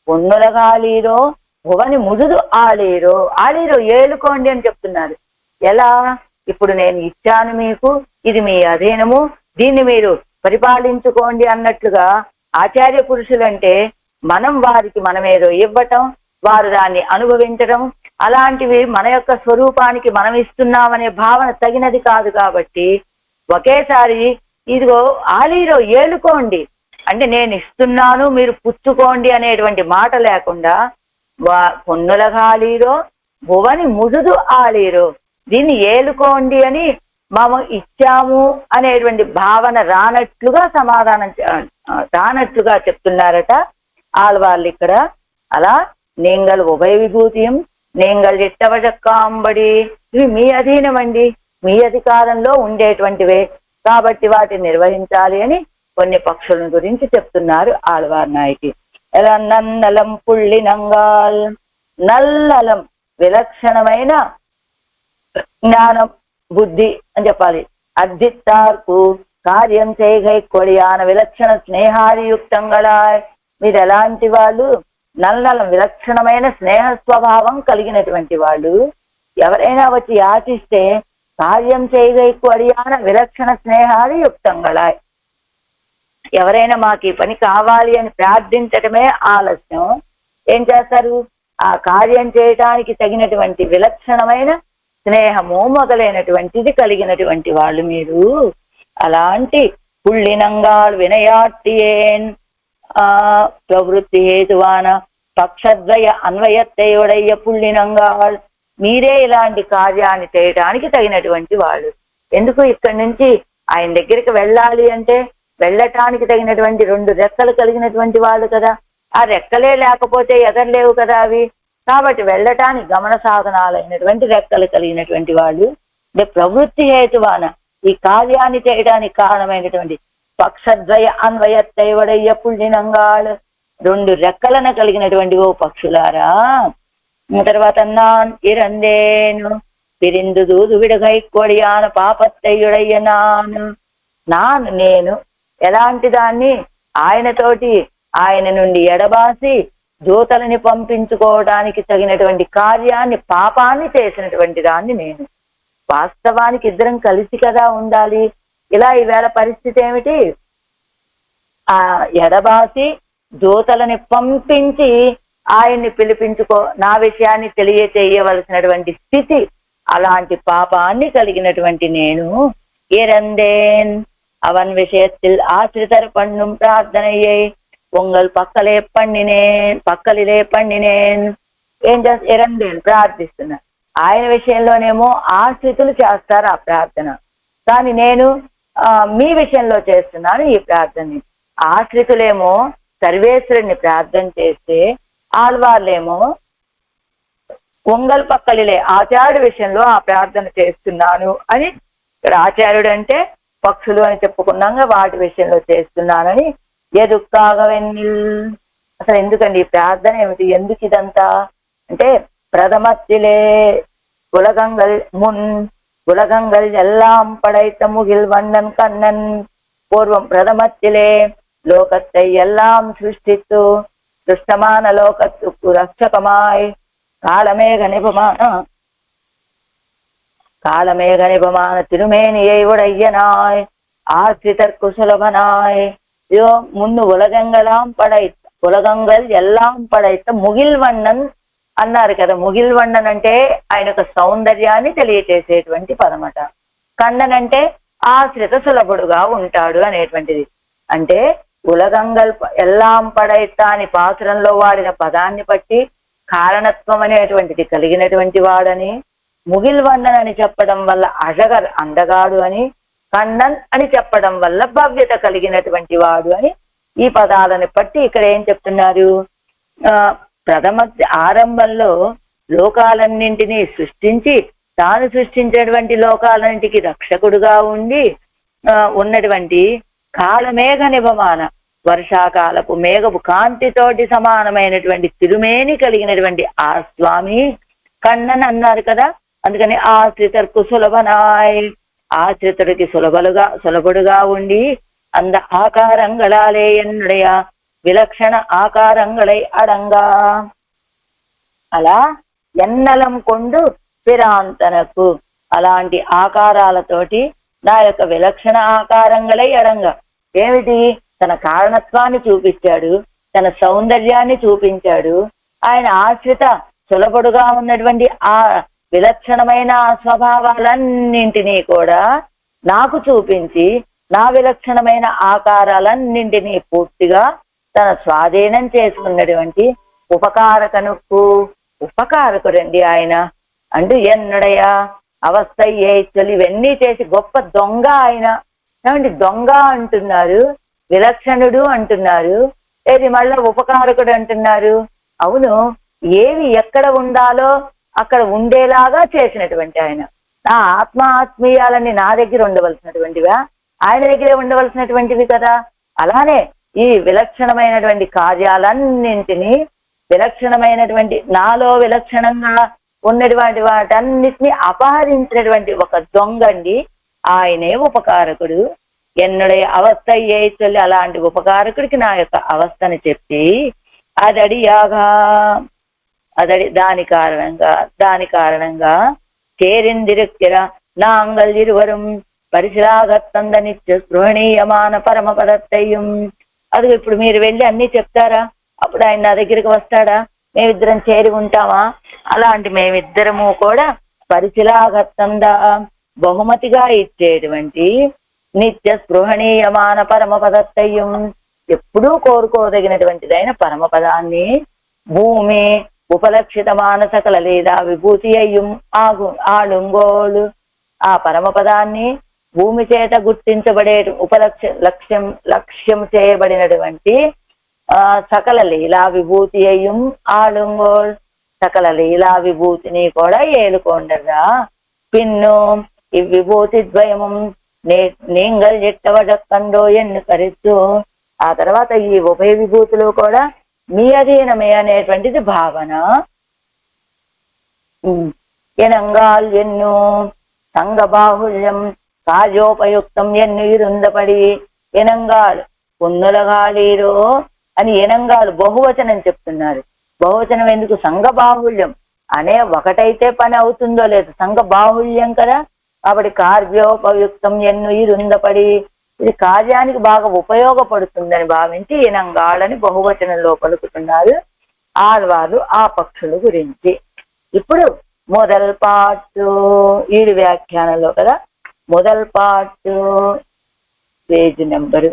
పొన్నులగాలీరో భువని ముదుదు ఆలీరో ఏలుకోండి అని చెప్తున్నారు. ఎలా? ఇప్పుడు నేను ఇచ్చాను మీకు, ఇది మీ అధీనము, దీన్ని మీరు పరిపాలించుకోండి అన్నట్లుగా ఆచార్య పురుషులంటే మనం వారికి మనమేదో ఇవ్వటం, వారు దాన్ని అనుభవించడం, అలాంటివి మన యొక్క స్వరూపానికి మనం ఇస్తున్నామనే భావన తగినది కాదు. కాబట్టి ఒకేసారి ఇదిగో ఆలీరో ఏలుకోండి అంటే నేను ఇస్తున్నాను మీరు పుచ్చుకోండి అనేటువంటి మాట లేకుండా పొన్నులగాలీరో భువని ముదుదు ఆలీరో, దీన్ని ఏలుకోండి అని మనం ఇచ్చాము అనేటువంటి భావన రానట్లుగా రానట్లుగా చెప్తున్నారట ఆళ్వాళ్ళు ఇక్కడ. అలా నేంగల్ ఉభయ విభూతియం నేంగల్ ఇట్టవజక్కాంబడి, ఇవి మీ అధీనమండి, మీ అధికారంలో ఉండేటువంటివే, కాబట్టి వాటిని నిర్వహించాలి అని కొన్ని పక్షుల గురించి చెప్తున్నారు ఆళ్వార్ నాయకి. ఎలా నన్నలం పుళ్ళినంగాల్, నల్లలం విలక్షణమైన జ్ఞానం బుద్ధి అని చెప్పాలి. అద్దిత్తార్కు కార్యం చేయగై కొడియాన విలక్షణ స్నేహాదియుక్తంగా, మీరు ఎలాంటి వాళ్ళు? నల్లలం విలక్షణమైన స్నేహ స్వభావం కలిగినటువంటి వాళ్ళు. ఎవరైనా వచ్చి యాచిస్తే కార్యం చేయగై కొడియాన విలక్షణ స్నేహాది యుక్తంగా, ఎవరైనా మాకు ఈ పని కావాలి అని ప్రార్థించటమే ఆలస్యం. ఏం చేస్తారు? ఆ కార్యం చేయటానికి తగినటువంటి విలక్షణమైన స్నేహము మొదలైనటువంటిది కలిగినటువంటి వాళ్ళు మీరు. అలాంటి పుళ్ళినంగాళ్ వినయాట్టియేన్ ప్రవృత్తి హేతువాన పక్షద్వయ అన్వయత్తయుడయ్య పుళ్ళినంగాళ్, మీరే ఇలాంటి కార్యాన్ని చేయటానికి తగినటువంటి వాళ్ళు. ఎందుకు ఇక్కడి నుంచి ఆయన దగ్గరికి వెళ్ళాలి అంటే వెళ్ళటానికి తగినటువంటి 2 రెక్కలు కలిగినటువంటి వాళ్ళు కదా. ఆ రెక్కలే లేకపోతే ఎగరలేవు కదా అవి. కాబట్టి వెళ్ళటానికి గమన సాధనాలైనటువంటి రెక్కలు కలిగినటువంటి వాళ్ళు. అంటే ప్రవృత్తి హేతువాన ఈ కార్యాన్ని చేయడానికి కారణమైనటువంటి పక్షద్వయ అన్వయత్తైవడయ్య పుళ్ళినంగాళ్, 2 రెక్కలను కలిగినటువంటి ఓ పక్షులారా. తర్వాత నాన్ ఇరందేను పిరిందు దూదు విడగై కొడియాన పాపత్తయ్యుడయ్య నాన్ నేను ఎలాంటి దాన్ని? ఆయన నుండి ఎడబాసి దూతలని పంపించుకోవడానికి తగినటువంటి కార్యాన్ని, పాపాన్ని చేసినటువంటి దాన్ని నేను. వాస్తవానికి ఇద్దరం కలిసి కదా ఉండాలి. ఇలా ఈవేళ పరిస్థితి ఏమిటి? ఆ ఎడబాసి దూతలని పంపించి ఆయన్ని పిలిపించుకో, నా విషయాన్ని తెలియచేయవలసినటువంటి స్థితి. అలాంటి పాపాన్ని కలిగినటువంటి నేను ఇరందేన్ அவன் விஷயத்தில் ஆசிரிதர் பண்ணும் பிரார்த்தனையை உங்கள் పక్కలిలే పండినేన్. ఏం చేస్తా? ఇరందేన్ ప్రార్థిస్తున్నా. ఆయన విషయంలోనేమో ఆశ్రితులు చేస్తారు ఆ ప్రార్థన, కానీ నేను మీ విషయంలో చేస్తున్నాను ఈ ప్రార్థనని. ఆశ్రితులేమో సర్వేశ్వరుని ప్రార్థన చేస్తే, ఆళ్వార్లేమో ఉంగల్ పక్కలిలే ఆచార్యుడి విషయంలో ఆ ప్రార్థన చేస్తున్నాను అని. ఇక్కడ ఆచార్యుడు అంటే పక్షులు అని చెప్పుకున్నాగా, వాటి విషయంలో చేస్తున్నానని. ఎదుక్కాగవెన్నిల్, అసలు ఎందుకండి ఈ ప్రార్థన ఏమిటి? ఎందుకు ఇదంతా అంటే ప్రథమத்திலே உலகங்கள் எல்லாம் படைத்த முகில் வண்ணன் கண்ணன். పూర్వం ప్రథమத்திலே లోకத்தை எல்லாம் సృష్టిస్తూ సృష్టమాన లోకத்துக்கு రక్షకమాయ్ కాలమేఘ நிபமான திருமேனியை உடையனாய் ஆசிரிதற்கு சுலபனாய். இதோ முன்னு ఉలగంగల్ ఎల్లాం పడైత ముగిల్ వన్నన్ అన్నారు కదా. ముగిల్ వన్నన్ అంటే ఆయన యొక్క సౌందర్యాన్ని తెలియచేసేటువంటి పదమట. కన్నన్ అంటే ఆశ్రిత సులభుడుగా ఉంటాడు అనేటువంటిది. అంటే ఉలగంగల్ ఎల్లాం పడైత అని పాసురంలో వాడిన పదాన్ని బట్టి కారణత్వం అనేటువంటిది కలిగినటువంటి వాడని, ముగిల్ వన్నన్ అని చెప్పడం వల్ల అందగాడు అని, కన్నన్ అని చెప్పడం వల్ల భవ్యత కలిగినటువంటి వాడు అని ఈ పదాలను బట్టి ఇక్కడ ఏం చెప్తున్నారు? ప్రథమ ఆరంభంలో లోకాలన్నింటినీ సృష్టించి తాను సృష్టించినటువంటి లోకాలన్నింటికి రక్షకుడుగా ఉండి ఉన్నటువంటి కాలమేఘ నిబమాన, వర్షాకాలపు మేఘపు కాంతితోటి సమానమైనటువంటి తిరుమేని కలిగినటువంటి ఆ స్వామి కన్నన్ అన్నారు కదా. అందుకని ఆశ్రితర్కు సులభనాయ్, ఆశ్రితుడికి సులభుడుగా ఉండి அந்த ஆகாரங்களாலே என்னுடைய విలక్షణ ఆకారంగళై అడంగా, అలా ఎన్నలం కొండు పిరాంతనకు, అలాంటి ఆకారాలతోటి నా యొక్క విలక్షణ ఆకారంగళై అడంగా, ఏమిటి తన కారణత్వాన్ని చూపించాడు, తన సౌందర్యాన్ని చూపించాడు. ఆయన ఆశ్రిత సులభుడుగా ఉన్నటువంటి ఆ విలక్షణమైన స్వభావాలన్నింటినీ కూడా నాకు చూపించి నా విలక్షణమైన ఆకారాలన్నింటినీ పూర్తిగా తన స్వాధీనం చేసుకున్నటువంటి ఉపకారకుడండి ఆయన. అంటూ ఎన్నడయ అవస్థ ఇవన్నీ చేసి గొప్ప దొంగ ఆయన. ఏమండి దొంగ అంటున్నారు, విలక్షణుడు అంటున్నారు, ఏది మళ్ళా ఉపకారకుడు అంటున్నారు. అవును, ఏవి ఎక్కడ ఉండాలో అక్కడ ఉండేలాగా చేసినటువంటి ఆయన. నా ఆత్మీయాలని నా దగ్గర ఉండవలసినటువంటివా, ఆయన దగ్గరే ఉండవలసినటువంటివి కదా. అలానే ఈ విలక్షణమైనటువంటి కార్యాలన్నింటినీ, విలక్షణమైనటువంటి నాలో విలక్షణంగా ఉన్నటువంటి వాటన్నిటినీ అపహరించినటువంటి ఒక దొంగండి ఆయనే ఉపకారకుడు. ఎన్నడే అవస్థ చొల్లి అలాంటి ఉపకారకుడికి నా యొక్క అవస్థని చెప్పి దాని కారణంగా చేరిందిరుక్కిర నాంగల్ ఇరువరం పరిశిలాగత్తంద నిత్య స్పృహణీయమాన పరమపదత్తయ్యం. అది ఇప్పుడు మీరు వెళ్ళి అన్ని చెప్తారా? అప్పుడు ఆయన నా దగ్గరికి వస్తాడా? మేమిద్దరం చేరి ఉంటామా? అలాంటి మేమిద్దరము కూడా పరిశిలాగత్తంద బహుమతిగా ఇచ్చేటువంటి నిత్య స్పృహణీయమాన పరమపదత్తయ్యం, ఎప్పుడూ కోరుకోదగినటువంటిదైన పరమపదాన్ని భూమి ఉపలక్షిత మానసకల లేదా విభూతి అయ్యం ఆళుంగోలు, ఆ పరమపదాన్ని భూమి చేత గుర్తించబడే లక్ష్యం చేయబడినటువంటి సకల లీలా విభూతి అయ్యం ఆళుంగోల్, సకల లీలా విభూతిని కూడా ఏలుకోండగా పిన్ను ఇవ్విభూతి ద్వయమం నీంగల్ ఎట్టవడక్కండో ఎన్ను కరిస్తూ. ఆ తర్వాత ఈ ఉభయ విభూతులు కూడా మీ అధీనమే అనేటువంటిది భావన. ఎనంగాల్ ఎన్ను సంగ బాహుల్యం కార్యోపయుక్తం ఎన్ను ఇరుందపడి, ఎనంగాల్ పొన్నులగాళీరో అని ఎనంగాలు బహువచనం చెప్తున్నారు. బహువచనం ఎందుకు? సంఘ బాహుల్యం అనే ఒకటైతే పని అవుతుందో లేదు, సంఘ బాహుల్యం కదా. కాబట్టి కార్యోపయుక్తం ఎన్ను ఇరుందపడి, ఇది కార్యానికి బాగా ఉపయోగపడుతుందని భావించి ఎనంగాళ్ళని బహువచనంలో పలుకుతున్నారు ఆళ్వారు ఆ పక్షుల గురించి. ఇప్పుడు మొదల్ పాటు ఈడు వ్యాఖ్యానంలో కదా, మొదల్ పాటు పేజీ నెంబరు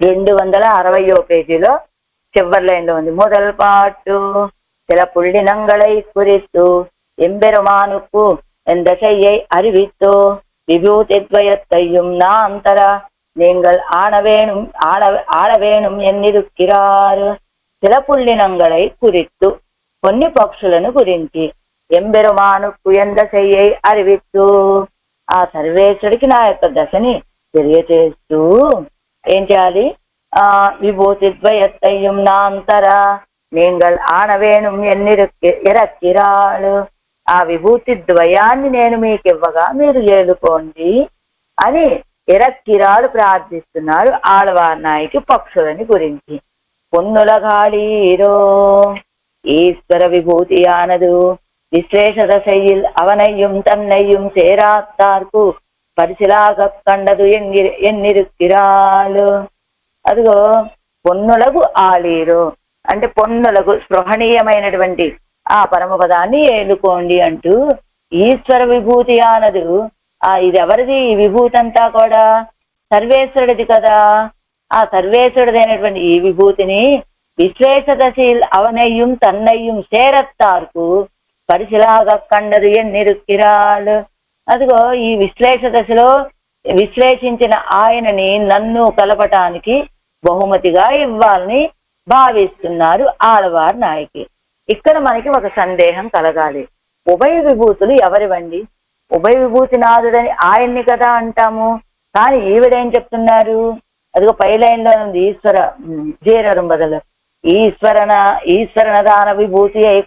260వ పేజీలో చివరి లైన్లో ఉంది. మొదల్ పాటు சில புள்ளினங்களை குறித்து எம்பெருமானுக்கு எந்த செய்யை அறிவித்தோ விபூதித்வயத்தையும் நாந்தர நீங்கள் ஆள வேணும் ఎన్నిరుక్కిరారు. சில పుల్లినంగళై குறித்து, కొన్ని పక్షులను గురించి, ఎంబెరుమానుకు ఎంత చెయ్యై అరివిత్తు, ఆ సర్వేశ్వరుడికి నా యొక్క దశని తెలియచేస్తూ ఏం చేయాలి? విభూతిద్వయత్తయ్యం నాంతర நீங்கள் ఆనవేణుం ఎన్నిరక్కిరాళ్ళు, ఆ విభూతి ద్వయాన్ని నేను మీకు ఇవ్వగా మీరు ఏలుకోండి అని ఎరక్కిరాలు ప్రార్థిస్తున్నారు ఆళ్వార్ నాయకి పక్షులని గురించి. పొన్నుల గాళీరో ఈశ్వర విభూతియానదు విశ్లేష దశയിൽ അവനെയും തന്നെയും ചേരാത്താർക്കു పరిశిలాగ కండదు ఎన్నిరుక్కిరాలు. అదిగో పొన్నులకు ఆలీరు అంటే పొన్నులకు స్పృహణీయమైనటువంటి ఆ పరమపదాన్ని ఏలుకోండి అంటూ ఈశ్వర విభూతి అనదు. ఇది ఎవరిది? ఈ విభూతి అంతా కూడా సర్వేశ్వరుడిది కదా. ఆ సర్వేశ్వరుడైనటువంటి ఈ విభూతిని విశ్లేష దశയിൽ అవనయ్యం తన్నయ్యం చేరత్తార్కు పరిశిలాగ కండదు ఎన్నిరుక్కిరాలు. అదిగో ఈ విశ్లేష దశలో విశ్లేషించిన ఆయనని నన్ను కలపటానికి బహుమతిగా ఇవ్వాలని భావిస్తున్నారు ఆళ్వార్ నాయకి. ఇక్కడ మనకి ఒక సందేహం కలగాలి. ఉభయ విభూతులు ఎవరివండి? ఉభయ విభూతి నాథుడని ఆయన్ని కదా అంటాము. కానీ ఈవిడేం చెప్తున్నారు? అదిగో పై లైన్ లో ఉంది, ఈశ్వర జీరరం బదులు ఈశ్వరన విభూతి అయి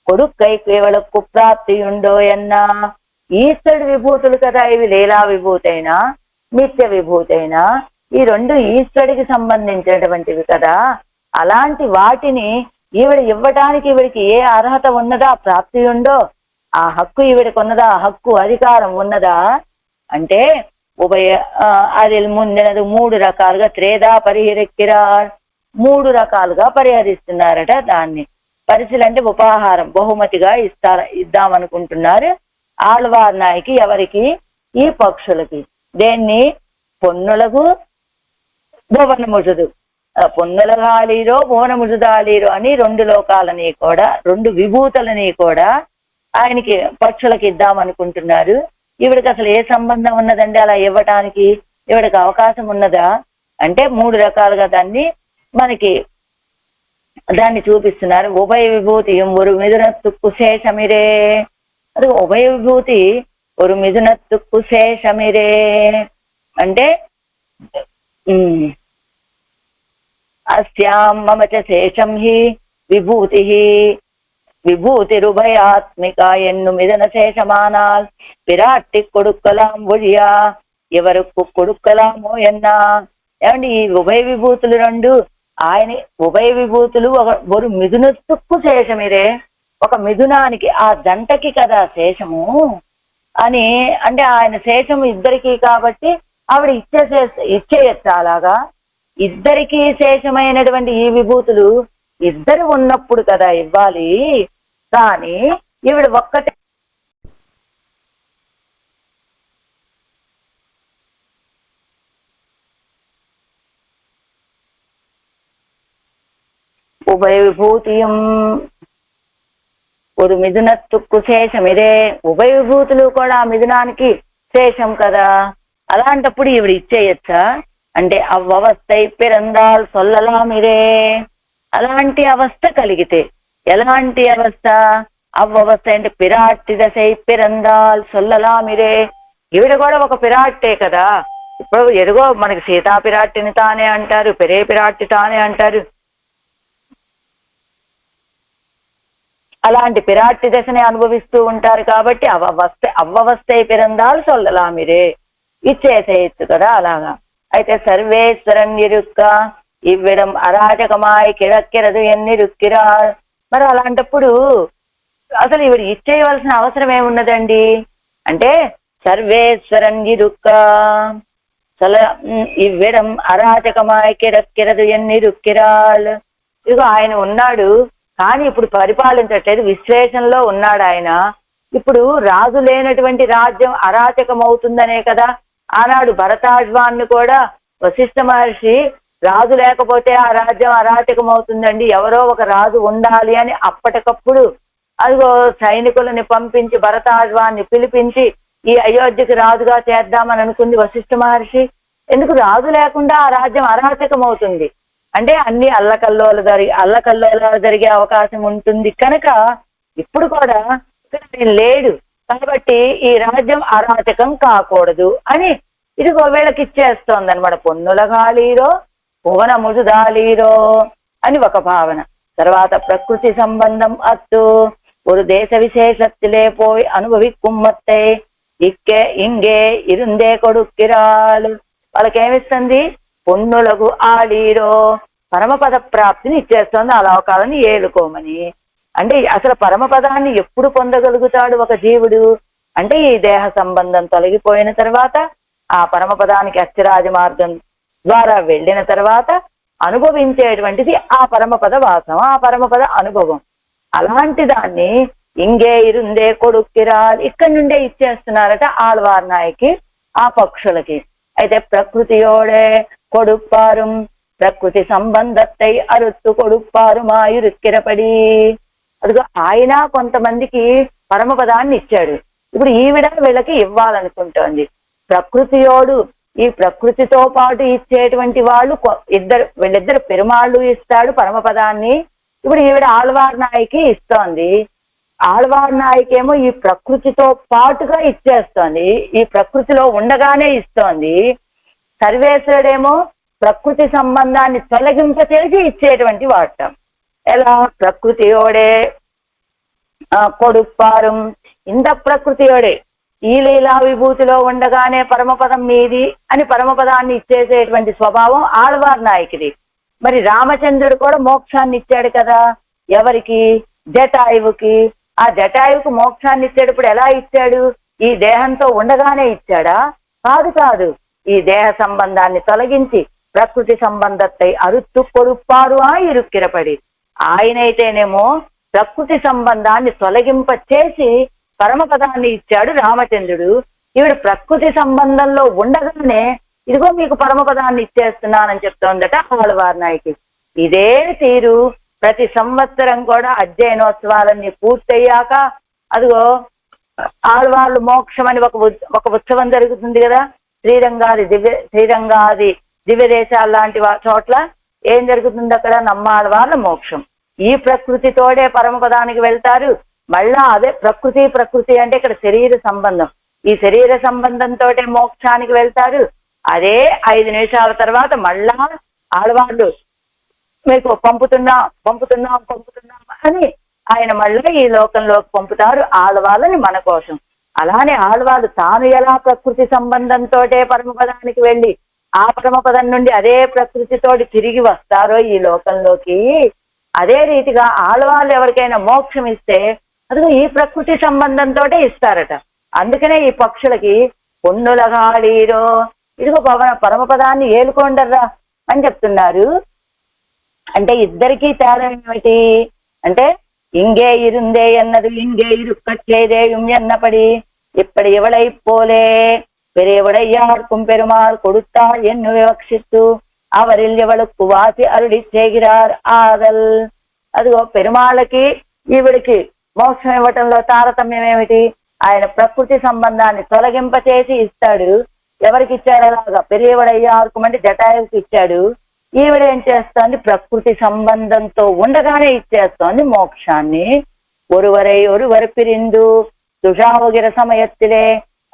కొడుక్కై కేవలకు ప్రాప్తి ఉండో ఎన్నా. ఈశ్వరుడు విభూతులు కదా ఇవి, లీలా విభూతైనా నిత్య విభూతైనా ఈ రెండు ఈశ్వరుడికి సంబంధించినటువంటివి కదా. అలాంటి వాటిని ఈవిడ ఇవ్వటానికి ఈవిడికి ఏ అర్హత ఉన్నదా, ప్రాప్తి ఉందో, ఆ హక్కు ఈవిడికి ఉన్నదా, హక్కు అధికారం ఉన్నదా అంటే ఉభయ అది ముందినది 3 రకాలుగా త్రేదా పరిహరిక్కిరార్, 3 రకాలుగా పరిహరిస్తున్నారట. దాన్ని పరిశీలంటే ఉపాహారం బహుమతిగా ఇద్దామనుకుంటున్నారు ఆళ్వార్ నాయకి. ఎవరికి? ఈ పక్షులకి. దేన్ని? పొన్నులకు భువనముజుదు, పొన్నులగాలీరో భువనముజుదాలీరో అని 2 లోకాలని కూడా 2 విభూతులని కూడా ఆయనకి పక్షులకి ఇద్దామనుకుంటున్నారు. ఈవిడికి అసలు ఏ సంబంధం ఉన్నదండి అలా ఇవ్వటానికి? ఈవిడికి అవకాశం ఉన్నదా అంటే 3 రకాలుగా దాన్ని చూపిస్తున్నారు. ఉభయ విభూతి ఒక మిథునత్తుక్కు శేషమిరే, అది ఉభయ విభూతి ఒక మిథునత్తుక్కు శేషమిరే అంటే అస్యాం మమ చ శేషం హి విభూతిరుభయాత్మిక ఎన్ను మిథున శేషమానాల్ పిరాట్టి కొడుక్కలాం ఒழிయా ఎవరుకు కొడుక్కలామో ఎన్నా. ఏమండి ఈ ఉభయ విభూతులు 2 ఆయన ఉభయ విభూతులు ఒక మిథునత్తుక్కు శేషమిరే, ఒక మిథునానికి ఆ జంటకి కదా శేషము అని. అంటే ఆయన శేషము ఇద్దరికి కాబట్టి ఆవిడ ఇచ్చేయచ్చు. అలాగా ఇద్దరికి శేషమైనటువంటి ఈ విభూతులు ఇద్దరు ఉన్నప్పుడు కదా ఇవ్వాలి. కానీ ఈవిడ ఒక్కటే ఉభయ విభూతియం ఒక మిథునత్తుక్కు శేషమిదే, ఉభయ విభూతులు కూడా ఆ మిథునానికి శేషం కదా. అలాంటప్పుడు ఈవిడ ఇచ్చేయచ్చా అంటే అవ్వవస్థై పిరందాల్ సొల్లలామిరే. అలాంటి అవస్థ కలిగితే, ఎలాంటి అవస్థ? అవ్వవస్థ అంటే పిరాట్టి దశై పిరందాల్ సొల్లలామిరే. ఈవిడ కూడా ఒక పిరాట్టే కదా. ఇప్పుడు ఎరుగో మనకి సీతా పిరాట్టిని తానే అంటారు, పెరే పిరాట్టి తానే అంటారు. అలాంటి పిరాట్టి దశని అనుభవిస్తూ ఉంటారు కాబట్టి అవ్వవస్థై పిరందాల్ సొల్లలామిరే ఇచ్చేసేయచ్చు కదా. అలాగా అయితే సర్వేశ్వరన్ ఇరుక్క ఇవ్వడం అరాచకమాయి కిరక్కిరదు ఎన్నిరుక్కిరా. మరి అలాంటప్పుడు అసలు ఈవిడ ఇచ్చేయవలసిన అవసరం ఏమున్నదండి అంటే సర్వేశ్వరన్ ఇరుక్క ఇవ్వడం అరాచకమాయి కిరక్కిరదు ఎన్నిరుక్కిరాల్. ఇదిగో ఆయన ఉన్నాడు కానీ ఇప్పుడు పరిపాలించట్లేదు, విశ్లేషణలో ఉన్నాడు ఆయన. ఇప్పుడు రాజు లేనటువంటి రాజ్యం అరాచకం అవుతుందనే కదా ఆనాడు భరతాజ్వాన్ని కూడా వశిష్ఠ మహర్షి రాజు లేకపోతే ఆ రాజ్యం అరాచకం అవుతుందండి, ఎవరో ఒక రాజు ఉండాలి అని అప్పటికప్పుడు అదిగో సైనికులని పంపించి భరతాజ్వాన్ని పిలిపించి ఈ అయోధ్యకి రాజుగా చేద్దామని అనుకుంది వశిష్ఠ మహర్షి. ఎందుకు? రాజు లేకుండా ఆ రాజ్యం అరాచకం అవుతుంది అంటే అన్ని అల్లకల్లోలాలు జరిగే అవకాశం ఉంటుంది కనుక ఇప్పుడు కూడా ఇక్కడ లేడు కాబట్టి ఈ రాజ్యం అరాచకం కాకూడదు అని ఇదిగో వీళ్ళకి ఇచ్చేస్తోంది అనమాట. పొన్నులగాలీరో భువనముజుదాలీరో అని ఒక భావన. తర్వాత ప్రకృతి సంబంధం అత్తు ஒரு தேச விசேஷத்திலே போய் అనుభవిక్కుమ్మత్తై ఇంగే ఇరుందే కొడుక్కిరాలు. వాళ్ళకేమిస్తుంది? పొన్నులకు ఆలీరో పరమపద ప్రాప్తిని ఇచ్చేస్తుంది, ఆ లోకాలని ఏలుకోమని. అంటే అసలు పరమపదాన్ని ఎప్పుడు పొందగలుగుతాడు ఒక జీవుడు అంటే ఈ దేహ సంబంధం తొలగిపోయిన తర్వాత ఆ పరమపదానికి అక్షరాజ మార్గం ద్వారా వెళ్ళిన తర్వాత అనుభవించేటువంటిది ఆ పరమపద వాసం, ఆ పరమపద అనుభవం. అలాంటి దాన్ని ఇంగే ఇరుందే కొడుక్కిరాల్ ఇక్కడి నుండే ఇచ్చేస్తున్నారట ఆళ్వార్ నాయకి ఆ పక్షులకి. అయితే ప్రకృతియోడే కొడుప్పారుం ప్రకృతి సంబంధత్తై అరుత్తు కొడుప్పారు మాయురుక్కిరపడి. అదిగో ఆయన కొంతమందికి పరమపదాన్ని ఇచ్చాడు, ఇప్పుడు ఈవిడ వీళ్ళకి ఇవ్వాలనుకుంటోంది. ప్రకృతియోడు ఈ ప్రకృతితో పాటు ఇచ్చేటువంటి వాళ్ళు వీళ్ళిద్దరు పెరుమాళ్ళు ఇస్తాడు పరమపదాన్ని. ఇప్పుడు ఈవిడ ఆళ్వార్ నాయకి ఇస్తోంది. ఆళ్వార్ నాయకేమో ఈ ప్రకృతితో పాటుగా ఇచ్చేస్తోంది, ఈ ప్రకృతిలో ఉండగానే ఇస్తోంది. సర్వేశ్వరుడేమో ప్రకృతి సంబంధాన్ని తొలగింపచేసి ఇచ్చేటువంటి వాట. ఎలా? ప్రకృతియోడే కొడుప్పారు, ఇంత ప్రకృతియోడే ఈ లీలా విభూతిలో ఉండగానే పరమపదం మీది అని పరమపదాన్ని ఇచ్చేసేటువంటి స్వభావం ఆళ్వార్ నాయకుడి. మరి రామచంద్రుడు కూడా మోక్షాన్ని ఇచ్చాడు కదా. ఎవరికి? జటాయువుకి. ఆ జటాయువుకు మోక్షాన్ని ఇచ్చేటప్పుడు ఎలా ఇచ్చాడు? ఈ దేహంతో ఉండగానే ఇచ్చాడా? కాదు కాదు, ఈ దేహ సంబంధాన్ని తొలగించి ప్రకృతి సంబంధத்தை అరుత్తు కొడుప్పారు ఆ ఇరుక్కిరపడి. ఆయనైతేనేమో ప్రకృతి సంబంధాన్ని తొలగింప చేసి పరమపదాన్ని ఇచ్చాడు రామచంద్రుడు. ఈవిడ ప్రకృతి సంబంధంలో ఉండగానే ఇదిగో మీకు పరమపదాన్ని ఇచ్చేస్తున్నానని చెప్తోందట ఆళ్వార్ నాయకి. ఇదే తీరు ప్రతి సంవత్సరం కూడా అధ్యయనోత్సవాలన్నీ పూర్తయ్యాక అదిగో ఆళ్వార్లు మోక్షం అని ఒక ఉత్సవం జరుగుతుంది కదా. శ్రీరంగాది దివ్య దేశాలు లాంటి చోట్ల ఏం జరుగుతుంది? అక్కడ నమ్మాళ్వార్ల మోక్షం. ఈ ప్రకృతితోడే పరమపదానికి వెళ్తారు. మళ్ళా అదే ప్రకృతి అంటే ఇక్కడ శరీర సంబంధం. ఈ శరీర సంబంధంతో మోక్షానికి వెళ్తారు. అదే 5 నిమిషాల తర్వాత మళ్ళా ఆళ్వార్లు మీకు పంపుతున్నాం అని ఆయన మళ్ళీ ఈ లోకంలోకి పంపుతారు ఆళ్వాళ్ళని మన కోసం. అలానే ఆళ్వాళ్ళు తాను ఎలా ప్రకృతి సంబంధంతో పరమపదానికి వెళ్ళి ఆ పరమపదం నుండి అదే ప్రకృతితోటి తిరిగి వస్తారో ఈ లోకంలోకి, అదే రీతిగా ఆళ్వాళ్ళు ఎవరికైనా మోక్షం ఇస్తే అదిగో ఈ ప్రకృతి సంబంధంతో ఇస్తారట. అందుకనే ఈ పక్షులకి పొన్నులగాళీరో, ఇదిగో పరమపదాన్ని ఏలుకోండర్రా అని చెప్తున్నారు. అంటే ఇద్దరికీ తేడా ఏమిటి అంటే, ఇంగే ఇరుందే ఎన్నది ఇంగే ఇరుక్కట్లేదేయం ఎన్నపడి ఇప్పటి ఎవడై పోలే பெரியவடையார்க்கும் பெருமாள் கொடுத்தார் என்று விவக்ஷித்து அவரில் ఎవளுக்கு వాసి అరుడి చేగిరార్ ఆదల్. అదిగో పెరుమాళ్ళకి ఈవిడికి మోక్షం ఇవ్వటంలో తారతమ్యం ఏమిటి? ఆయన ప్రకృతి సంబంధాన్ని తొలగింపచేసి ఇస్తాడు. ఎవరికి ఇచ్చాడు? అలాగా పెరియవడయ్యార్కు అంటే జటాయువుకి ఇచ్చాడు. ఈవిడ ఏం చేస్తోంది? ప్రకృతి సంబంధంతో ఉండగానే ఇచ్చేస్తోంది మోక్షాన్ని. ஒருவர் பிரிந்து துஷாவுகிற సమయత్తిలే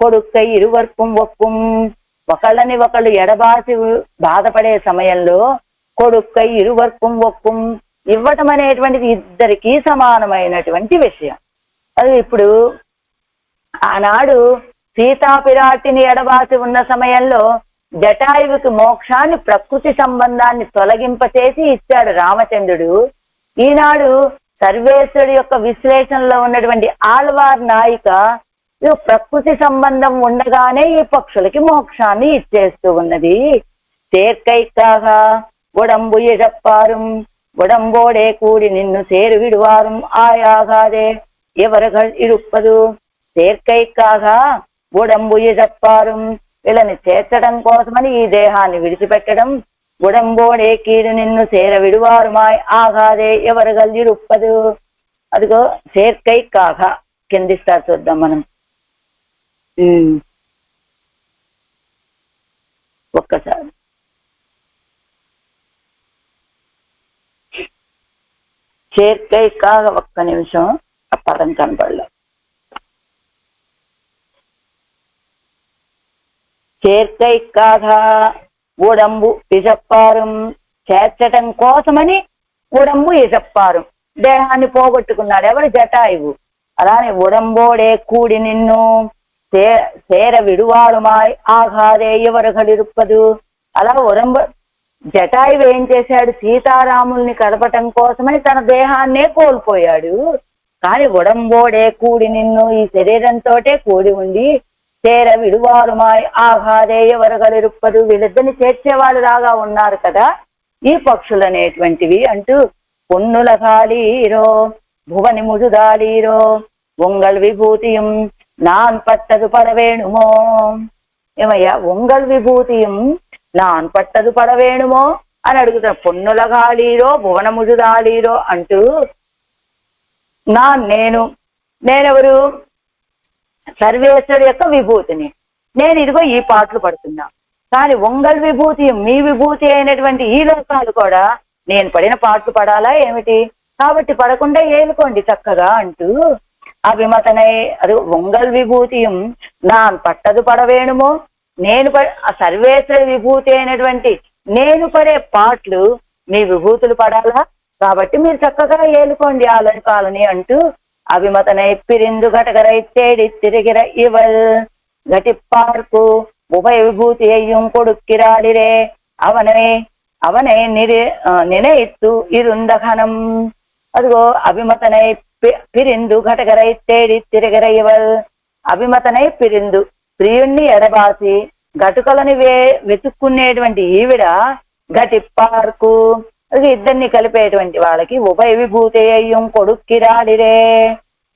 కొడుక్కై ఇరువర్పుం ఒప్పుం. ఒకళ్ళని ఒకళ్ళు ఎడబాసి బాధపడే సమయంలో కొడుక్కై ఇరువర్పుం ఒప్పుం ఇవ్వటం అనేటువంటిది ఇద్దరికీ సమానమైనటువంటి విషయం. అది ఇప్పుడు ఆనాడు సీతాపిరాటిని ఎడబాసి ఉన్న సమయంలో జటాయువుకి మోక్షాన్ని ప్రకృతి సంబంధాన్ని తొలగింపచేసి ఇచ్చాడు రామచంద్రుడు. ఈనాడు సర్వేశ్వరుడి యొక్క విశ్లేషణలో ఉన్నటువంటి ఆళ్వార్ నాయిక ప్రకృతి సంబంధం ఉండగానే ఈ పక్షులకి మోక్షాన్ని ఇచ్చేస్తూ ఉన్నది. சேர்க்கைக்காக உடம்பு இழப்பாரும் உடம்போடே கூடி நின்னு சேரு விடுவாரும் ஆயாகாதே ఎవరగల్ ఇరుప్పదు. சேர்க்கைக்காக ఉడంబు ఇழப்பாரும், వీళ్ళని చేర్చడం కోసమని ఈ దేహాన్ని విడిచిపెట్టడం. ఉడంబోడే కీడు నిన్ను సేర విడువారుమాయ్ ఆగాదే ఎవరగల్ ఇరుప్పదు. అదిగో சேர்க்கைக்காக కిందిస్తారు చూద్దాం మనం ఒక్కసారి. சேர்க்கைக்காக ఒక్క నిమిషం ఆ పదం కనబడలే. சேர்க்கைக்காக ఉడంబు ఇజప్పారం, చేర్చటం కోసమని ఉడంబు ఇజప్పారం, దేహాన్ని పోగొట్టుకున్నాడు ఎవరు? జటాయువు. అలానే ఉడంబోడే కూడి నిన్ను సేర విడువాడుమాయ్ ఆఘాదే ఎవరగలిరుప్పదు. అలా జటాయువు ఏం చేశాడు? సీతారాముల్ని కలపటం కోసమని తన దేహాన్నే కోల్పోయాడు. కానీ ఉడంబోడే కూడి నిన్ను, ఈ శరీరంతో కూడి ఉండి సేర విడువారుమాయ్ ఆఘాదే ఎవరగలిరుప్పదు, వీళ్ళిద్దరిని చేర్చేవాళ్ళు లాగా ఉన్నారు కదా ఈ పక్షులు అనేటువంటివి అంటూ పొన్నుల కాళీరో భువని ముజుదాళీరో ఉంగల్ విభూతియం நான் பட்டது பட வேணுமோ. ఏమయ్యా ఉంగల్ విభూతియం నాన్ పట్టదు పడ వేణుమో అని అడుగుతారు. పొన్నుల గాళీరో భువన ముజుదాళీరో అంటూ నేనెవరు? సర్వేశ్వరు యొక్క విభూతిని. నేను ఇదిగో ఈ పాటలు పడుతున్నా. కానీ ఉంగల్ విభూతి, మీ విభూతి అయినటువంటి ఈ లోకాలు కూడా నేను పడిన పాటలు పడాలా ఏమిటి? కాబట్టి పడకుండా ఏలుకోండి చక్కగా అంటూ அபிமதனை அது உங்கள் விభూతిயும் நான் పట్టదు పడవేణుమో నేను సర్వేశ్వర విభూతి అయినటువంటి నేను పడే పాటలు మీ విభూతులు పడాలా, కాబట్టి మీరు చక్కగా ఏలుకోండి ఆ లోకాలని అంటూ అభిమతనై పిరిందు ఘటగరై తేడి తిరిగిర ఇవల్ గటిప్పార్కు ఉభయ విభూతి అయ్யும் கொடுக்கிறாளிரே அவனை நினைத்து இருந்தகனம். అదిగో అభిమతనై పిరిందు ఘటగరై తేడి తిరిగిర ఇవల్ అభిమతనై పిరిందు ప్రియుణ్ణి ఎడబాసి ఘటుకలని వెతుక్కునేటువంటి ఈవిడ ఘటిప్పార్కు ఇద్దరిని కలిపేటువంటి వాళ్ళకి ఉభయ విభూతి అయ్యం కొడుక్కిరాడిరే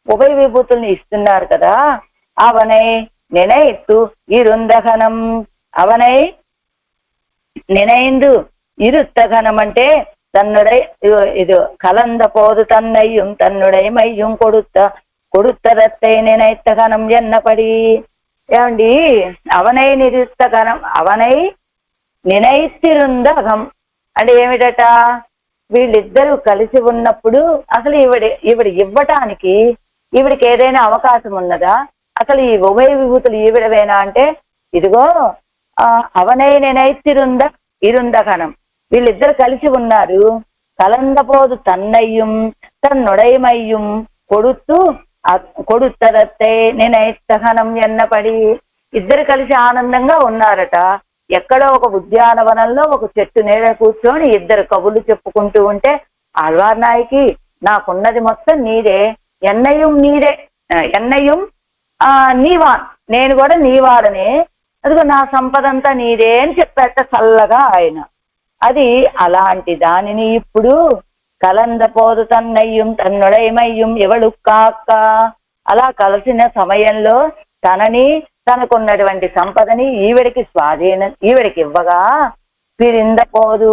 ఉభయ విభూతుల్ని ఇస్తున్నారు కదా. అవనై నినైత్తు ఇరుందఘనం అవనై నినైందు ఇరుత్తఘనం అంటే తన్నుడై ఇది కలంద పోదు తన్నయ్యం తన్నుడై మయ్యం కొడుత్తరత్తై నినైత్తఘనం ఎన్నపడి. ఏమండి అవనై నిరుత్తఘనం అవనై నినైత్తిరుందఘం అంటే ఏమిటట, వీళ్ళిద్దరూ కలిసి ఉన్నప్పుడు అసలు ఈవిడ ఇవ్వటానికి ఈవిడికి ఏదైనా అవకాశం ఉన్నదా? అసలు ఈ ఉభయ విభూతులు ఈవిడవేనా అంటే ఇదిగో అవనై నినైత్తిరుందఘనం వీళ్ళిద్దరు కలిసి ఉన్నారు. కలందపోదు తన్నయ్యం తన్నుడైమయ్యం కొడుత్తదత్తే నినైత్తఘనం ఎన్నపడి ఇద్దరు కలిసి ఆనందంగా ఉన్నారట. ఎక్కడో ఒక ఉద్యానవనంలో ఒక చెట్టు నీడ కూర్చొని ఇద్దరు కబుర్లు చెప్పుకుంటూ ఉంటే ఆళ్వార్నాయకి నాకున్నది మొత్తం నీదే, ఎన్నయ్యం నీదే, ఎన్నయ్యం నీవాన్ నేను కూడా నీవాడనే, అదిగో నా సంపదంతా నీదే అని చెప్పాట చల్లగా ఆయన. అది అలాంటి దానిని ఇప్పుడు కలందపోదు తన్నయ్యం తన్నుడైమయ్యం ఎవడు కాక్క అలా కలిసిన సమయంలో తనకున్నటువంటి సంపదని ఈవిడికి ఈవిడికి ఇవ్వగా పిరిందపోదు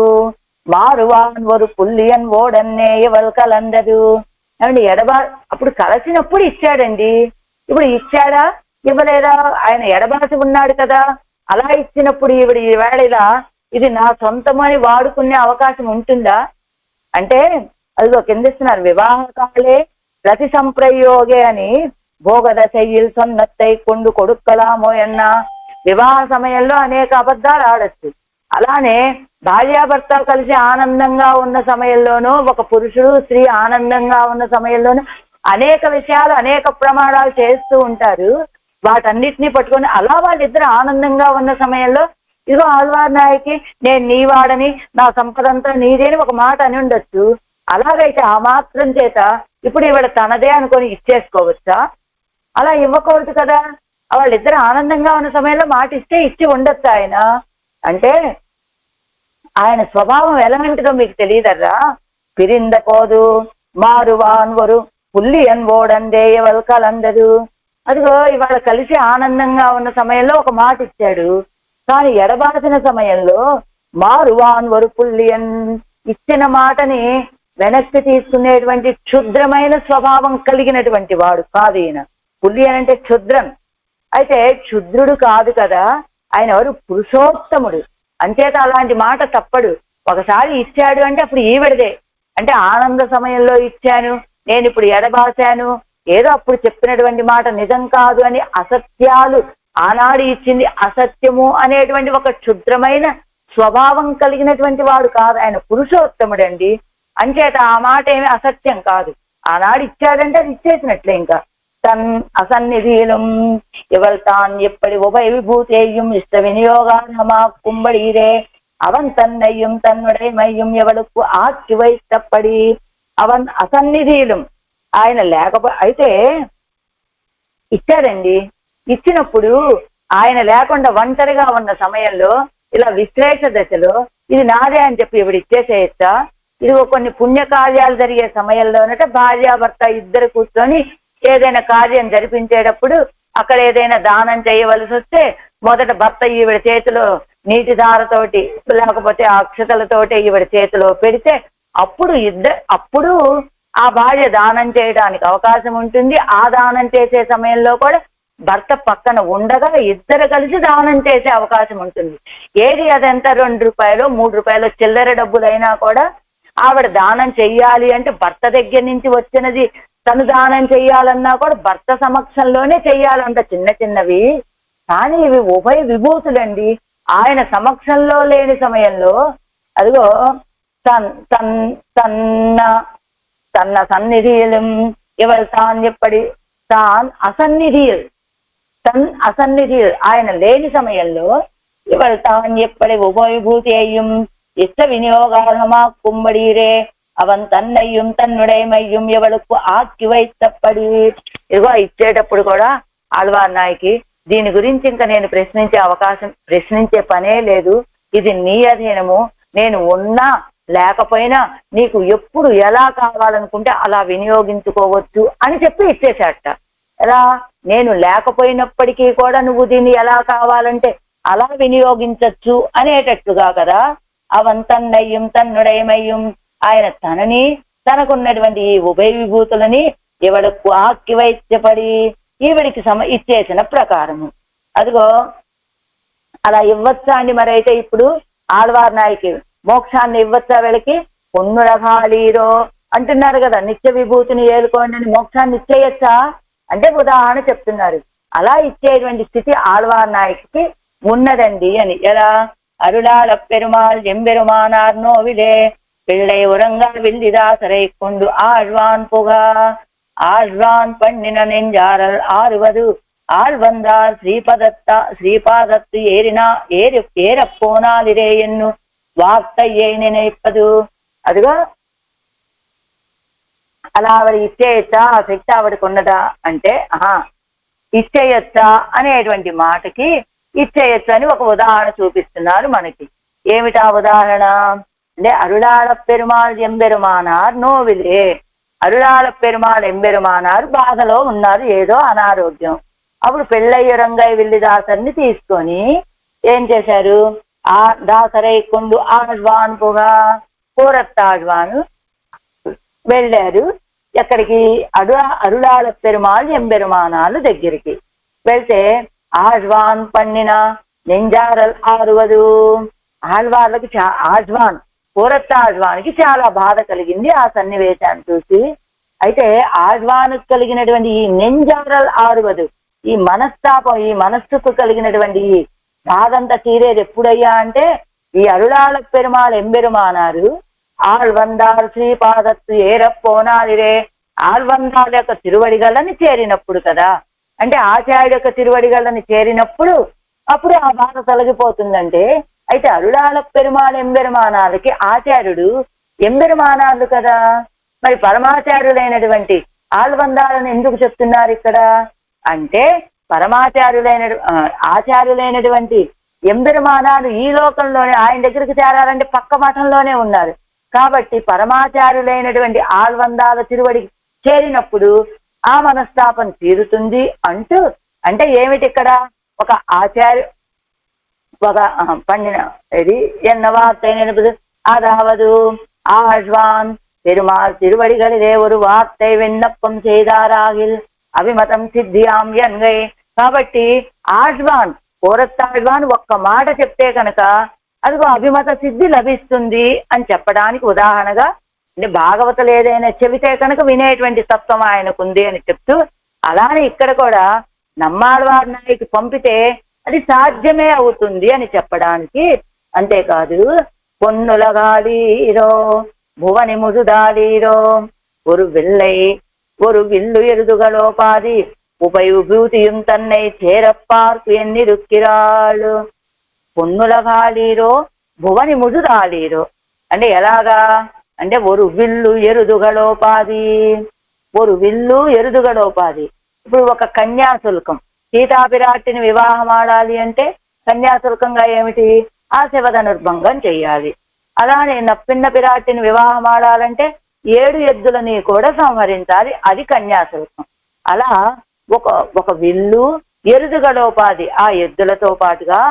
మారువాన్ ఒరు పుల్లియన్ ఓడన్నే ఎవరు కలందదు ఏమండి అప్పుడు కలిసినప్పుడు ఇచ్చాడండి. ఇప్పుడు ఇచ్చాడా ఇవ్వలేదా? ఆయన ఎడబాసి ఉన్నాడు కదా. అలా ఇచ్చినప్పుడు ఈవేళ ఇలా ఇది నా సొంతమని వాడుకునే అవకాశం ఉంటుందా అంటే అదిగో కిందిస్తున్నారు. వివాహకాలే ప్రతి సంప్రయోగే అని భోగదశయ్యిల్ సొన్నత్తై కొండు కొడుక్కలామో అన్న వివాహ సమయంలో అనేక అబద్ధాలు ఆడచ్చు. అలానే భార్యాభర్త కలిసి ఆనందంగా ఉన్న సమయంలోనూ ఒక పురుషుడు స్త్రీ ఆనందంగా ఉన్న సమయంలోనూ అనేక విషయాలు అనేక ప్రమాణాలు చేస్తూ ఉంటారు. వాటన్నిటినీ పట్టుకొని అలా వాళ్ళిద్దరు ఆనందంగా ఉన్న సమయంలో ఇదిగో ఆళ్వార్నాయకి నేను నీవాడని నా సంపదంతా నీదేని ఒక మాట అని ఉండొచ్చు. అలాగైతే ఆ మాత్రం చేత ఇప్పుడు ఇవాళ తనదే అనుకొని ఇచ్చేసుకోవచ్చా? అలా ఇవ్వకూడదు కదా. వాళ్ళిద్దరు ఆనందంగా ఉన్న సమయంలో మాట ఇచ్చి ఉండొచ్చు ఆయన అంటే ఆయన స్వభావం ఎలాంటిదో మీకు తెలియదర్రా. పిరిందపోదు మారువాన్వరు పుల్లి అన్వోడందే ఎవరు కలందదు. అదిగో ఇవాళ కలిసి ఆనందంగా ఉన్న సమయంలో ఒక మాట ఇచ్చాడు, కానీ ఎడబాసిన సమయంలో మారువాన్వరు పుల్లియన్ ఇచ్చిన మాటని వెనక్కి తీసుకునేటువంటి క్షుద్రమైన స్వభావం కలిగినటువంటి వాడు కాదు ఈయన. పుల్లియన్ అంటే క్షుద్రం. అయితే క్షుద్రుడు కాదు కదా ఆయన, ఎవరు పురుషోత్తముడు. అంచేత అలాంటి మాట తప్పడు. ఒకసారి ఇచ్చాడు అంటే అప్పుడు ఈవిడదే. అంటే ఆనంద సమయంలో ఇచ్చాను, నేను ఇప్పుడు ఎడబాశాను, ఏదో అప్పుడు చెప్పినటువంటి మాట నిజం కాదు అని అసత్యాలు ఆనాడు ఇచ్చింది అసత్యము అనేటువంటి ఒక క్షుద్రమైన స్వభావం కలిగినటువంటి వాడు కాదు ఆయన, పురుషోత్తముడండి. అంచేత ఆ మాట ఏమి అసత్యం కాదు. ఆనాడు ఇచ్చాడంటే అది ఇచ్చేసినట్లే. ఇంకా తన్ అసన్నిధీలం ఎవరు తాన్ ఎప్పటి ఉభయ విభూతేయం ఇష్ట వినియోగార్హమా కుంబడీరే అవన్ తన్నయ్యం తన్నుడైమయ్యం ఎవడుకు ఆర్చివై తప్పడి అవన్ అసన్నిధీలం ఆయన అయితే ఇచ్చాడండి. ఇచ్చినప్పుడు ఆయన లేకుండా ఒంటరిగా ఉన్న సమయంలో ఇలా విశ్లేష దశలో ఇది నాదే అని చెప్పి ఇప్పుడు ఇచ్చేసేయచ్చా? ఇది కొన్ని పుణ్యకార్యాలు జరిగే సమయంలోనట భార్యాభర్త ఇద్దరు కూర్చొని ఏదైనా కార్యం జరిపించేటప్పుడు అక్కడ ఏదైనా దానం చేయవలసి వస్తే మొదట భర్త ఈవిడ చేతిలో నీటి ధారతోటి లేకపోతే అక్షతలతోటి ఈవిడ చేతిలో పెడితే అప్పుడు ఆ భార్య దానం చేయడానికి అవకాశం ఉంటుంది. ఆ దానం చేసే సమయంలో కూడా భర్త పక్కన ఉండగా ఇద్దరు కలిసి దానం చేసే అవకాశం ఉంటుంది. ఏది అదంతా 2 రూపాయలు 3 రూపాయలు చిల్లర డబ్బులైనా కూడా ఆవిడ దానం చెయ్యాలి అంటే భర్త దగ్గర నుంచి వచ్చినది తను దానం చెయ్యాలన్నా కూడా భర్త సమక్షంలోనే చెయ్యాలంట చిన్న చిన్నవి. కానీ ఇవి ఉభయ విభూతులండి. ఆయన సమక్షంలో లేని సమయంలో అదిగో తన్న సన్నిధియం ఇవల్ తాన్ ఎప్పటి తాన్ అసన్నిధియల్ అసన్నిధియల్ ఆయన లేని సమయంలో ఇవల్ తాన్ ఎప్పటి ఉభయభూతి అయ్యం ఇష్ట వినియోగార్హమా కుమ్మడీరే అవన్ తన్నయ్యం తన్నుడైమయ్యం ఎవడుకు ఆక్కి వైత్తప్పడి. ఇదిగో ఇచ్చేటప్పుడు కూడా ఆళ్వార్ నాయకి దీని గురించి ఇంకా నేను ప్రశ్నించే పనే లేదు. ఇది నీ అధీనము. నేను ఉన్నా లేకపోయినా నీకు ఎప్పుడు ఎలా కావాలనుకుంటే అలా వినియోగించుకోవచ్చు అని చెప్పి ఇచ్చేశాట. ఎలా నేను లేకపోయినప్పటికీ కూడా నువ్వు దీన్ని ఎలా కావాలంటే అలా వినియోగించచ్చు అనేటట్టుగా కదా. అవంతన్నయ్యం తన్నుడైమయ్యం ఆయన తనని తనకున్నటువంటి ఈ ఉభయ విభూతులని ఎవడకు ఆక్కి వైద్యపడి ఈవిడికి ఇచ్చేసిన ప్రకారము. అదిగో అలా ఇవ్వచ్చా అండి? మరి అయితే ఇప్పుడు ఆళ్వార్ నాయకి మోక్షాన్ని ఇవ్వచ్చా? వీళ్ళకి పొన్నురగాలీరో అంటున్నారు కదా, నిత్య విభూతిని ఏలుకోండి అని మోక్షాన్ని ఇచ్చేయచ్చా అంటే ఉదాహరణ చెప్తున్నారు. అలా ఇచ్చేటువంటి స్థితి ఆళ్వార్ నాయకి ఉన్నదండి అని. ఎలా అరుళాల పెరుమాళ్ ఎంబెరుమానార్ నోవిలే పిళ్ళై ఉరంగా విల్లిదాసరై కొండు ఆళ్వాన్ పుగా ஆழ்வான் பண்ணின நெஞ்சாரல் ஆறுவது ஆழ்வந்தார் శ్రీపాదత్తు ఏరపోనాలిరే ఎన్ను వార్తయ్యే నిனைப்பது. అదిగో అలా ఆవిడ ఇచ్చేయచ్చా, ఆ శక్తి ఆవిడకు ఉన్నదా అంటే ఇచ్చేయచ్చా అనేటువంటి మాటకి ఇచ్చేయచ్చు అని ఒక ఉదాహరణ చూపిస్తున్నారు మనకి. ఏమిటా ఉదాహరణ అంటే అరుళాళ పెరుమాళ్ ఎంబెరుమానార్ నోవిలే. అరుళాల పెరుమాళ్ ఎంబెరుమానారు బాధలో ఉన్నారు, ఏదో అనారోగ్యం. అప్పుడు పెళ్ళయ్య రంగయ్య విల్లిదాసరిని తీసుకొని ఏం చేశారు? ఆ దాసరై కొండు ఆళ్వాన్ పుగా కూరత్తాళ్వాను వెళ్ళారు. ఎక్కడికి? అరుళాల పెరుమాళ్ ఎంబెరుమానాలు దగ్గరికి వెళ్తే ఆళ్వాన్ పన్నిన నెంజారల్ ఆరువదు. ఆళ్వార్లకి ఆళ్వాన్ కూరత్తాళ్వానికి చాలా బాధ కలిగింది ఆ సన్నివేశాన్ని చూసి. అయితే ఆళ్వానికి కలిగినటువంటి ఈ నెంజారల్ ఆరువదు, ఈ మనస్తాపం, ఈ మనస్సుకు కలిగినటువంటి ఈ బాధంతా తీరేది ఎప్పుడయ్యా అంటే ఈ అరుళాల పెరుమాళ్ ఎంబెరుమానారు ఆళ్వందార్ శ్రీపాదత్తు ఏరపోనాలిరే ఆళ్వందాల యొక్క తిరువడిగళ్ళని చేరినప్పుడు కదా. అంటే ఆచార్యుడి యొక్క తిరువడిగళ్ళని చేరినప్పుడు అప్పుడు ఆ బాధ తొలగిపోతుందంటే, అయితే అరుళాల పెరుమాళ్ ఎంబెరుమానాలకి ఆచార్యుడు ఎంబెరుమానాలు కదా. మరి పరమాచార్యులైనటువంటి ఆళ్వందాలను ఎందుకు చెప్తున్నారు ఇక్కడ అంటే, ఆచార్యులైనటువంటి ఎంబెరుమానాలు ఈ లోకంలోనే ఆయన దగ్గరికి చేరాలంటే పక్క మఠంలోనే ఉన్నారు కాబట్టి పరమాచార్యులైనటువంటి ఆళ్వందాల తిరువడికి చేరినప్పుడు ఆ మనస్తాపం తీరుతుంది అంటూ. అంటే ఏమిటి ఇక్కడ? ఒక ఆచార్య ఒక పండిన ఇది ఎన్న వార్త అదావదు ఆళ్వాన్ பெருமாள் திருவடிகளிலே ஒரு வார்த்தை விண்ணப்பம் செய்தாராகில் అభిమతం సిద్ధియాం ఎన్గై. కాబట్టి ఆళ్వాన్ కోరత్తాళ్వాన్ ఒక్క మాట చెప్తే కనుక అదిగో అభిమత సిద్ధి లభిస్తుంది అని చెప్పడానికి ఉదాహరణగా, అంటే భాగవతులు ఏదైనా చెబితే కనుక వినేటువంటి తత్వం ఆయనకుంది అని చెప్తూ, అలానే ఇక్కడ కూడా నమ్మాళ్వార్ నాయకి పంపితే అది సాధ్యమే అవుతుంది అని చెప్పడానికి. అంతేకాదు పొన్నులగాలీరో భువని ముజుదాలీరో ஒரு విల్లు ఎరుదుగలోపాది ఉపయుభూతియం తన్నై చేరప్పార్కు ఎన్నిరుక్కిరాళ్ళు. పొన్నులగాలీరో భువని ముజుదాలీరో అంటే ఎలాగా అంటే ஒரு విల్లు ఎరుదుగలోపాది, ஒரு విల్లు ఎరుదుగలోపాది. ఇప్పుడు ఒక కన్యాశుల్కం, సీతాపిరాటిని వివాహం ఆడాలి అంటే కన్యాశుల్కంగా ఏమిటి? ఆ శివధనుర్భంగం చెయ్యాలి. అలానే నప్పిన్న పిరాటిని వివాహం ఆడాలంటే 7 ఎద్దులని కూడా సంహరించాలి, అది కన్యాశుల్కం. అలా ఒక విల్లు ఎరుదుగలోపాది, ఆ ఎద్దులతో పాటుగా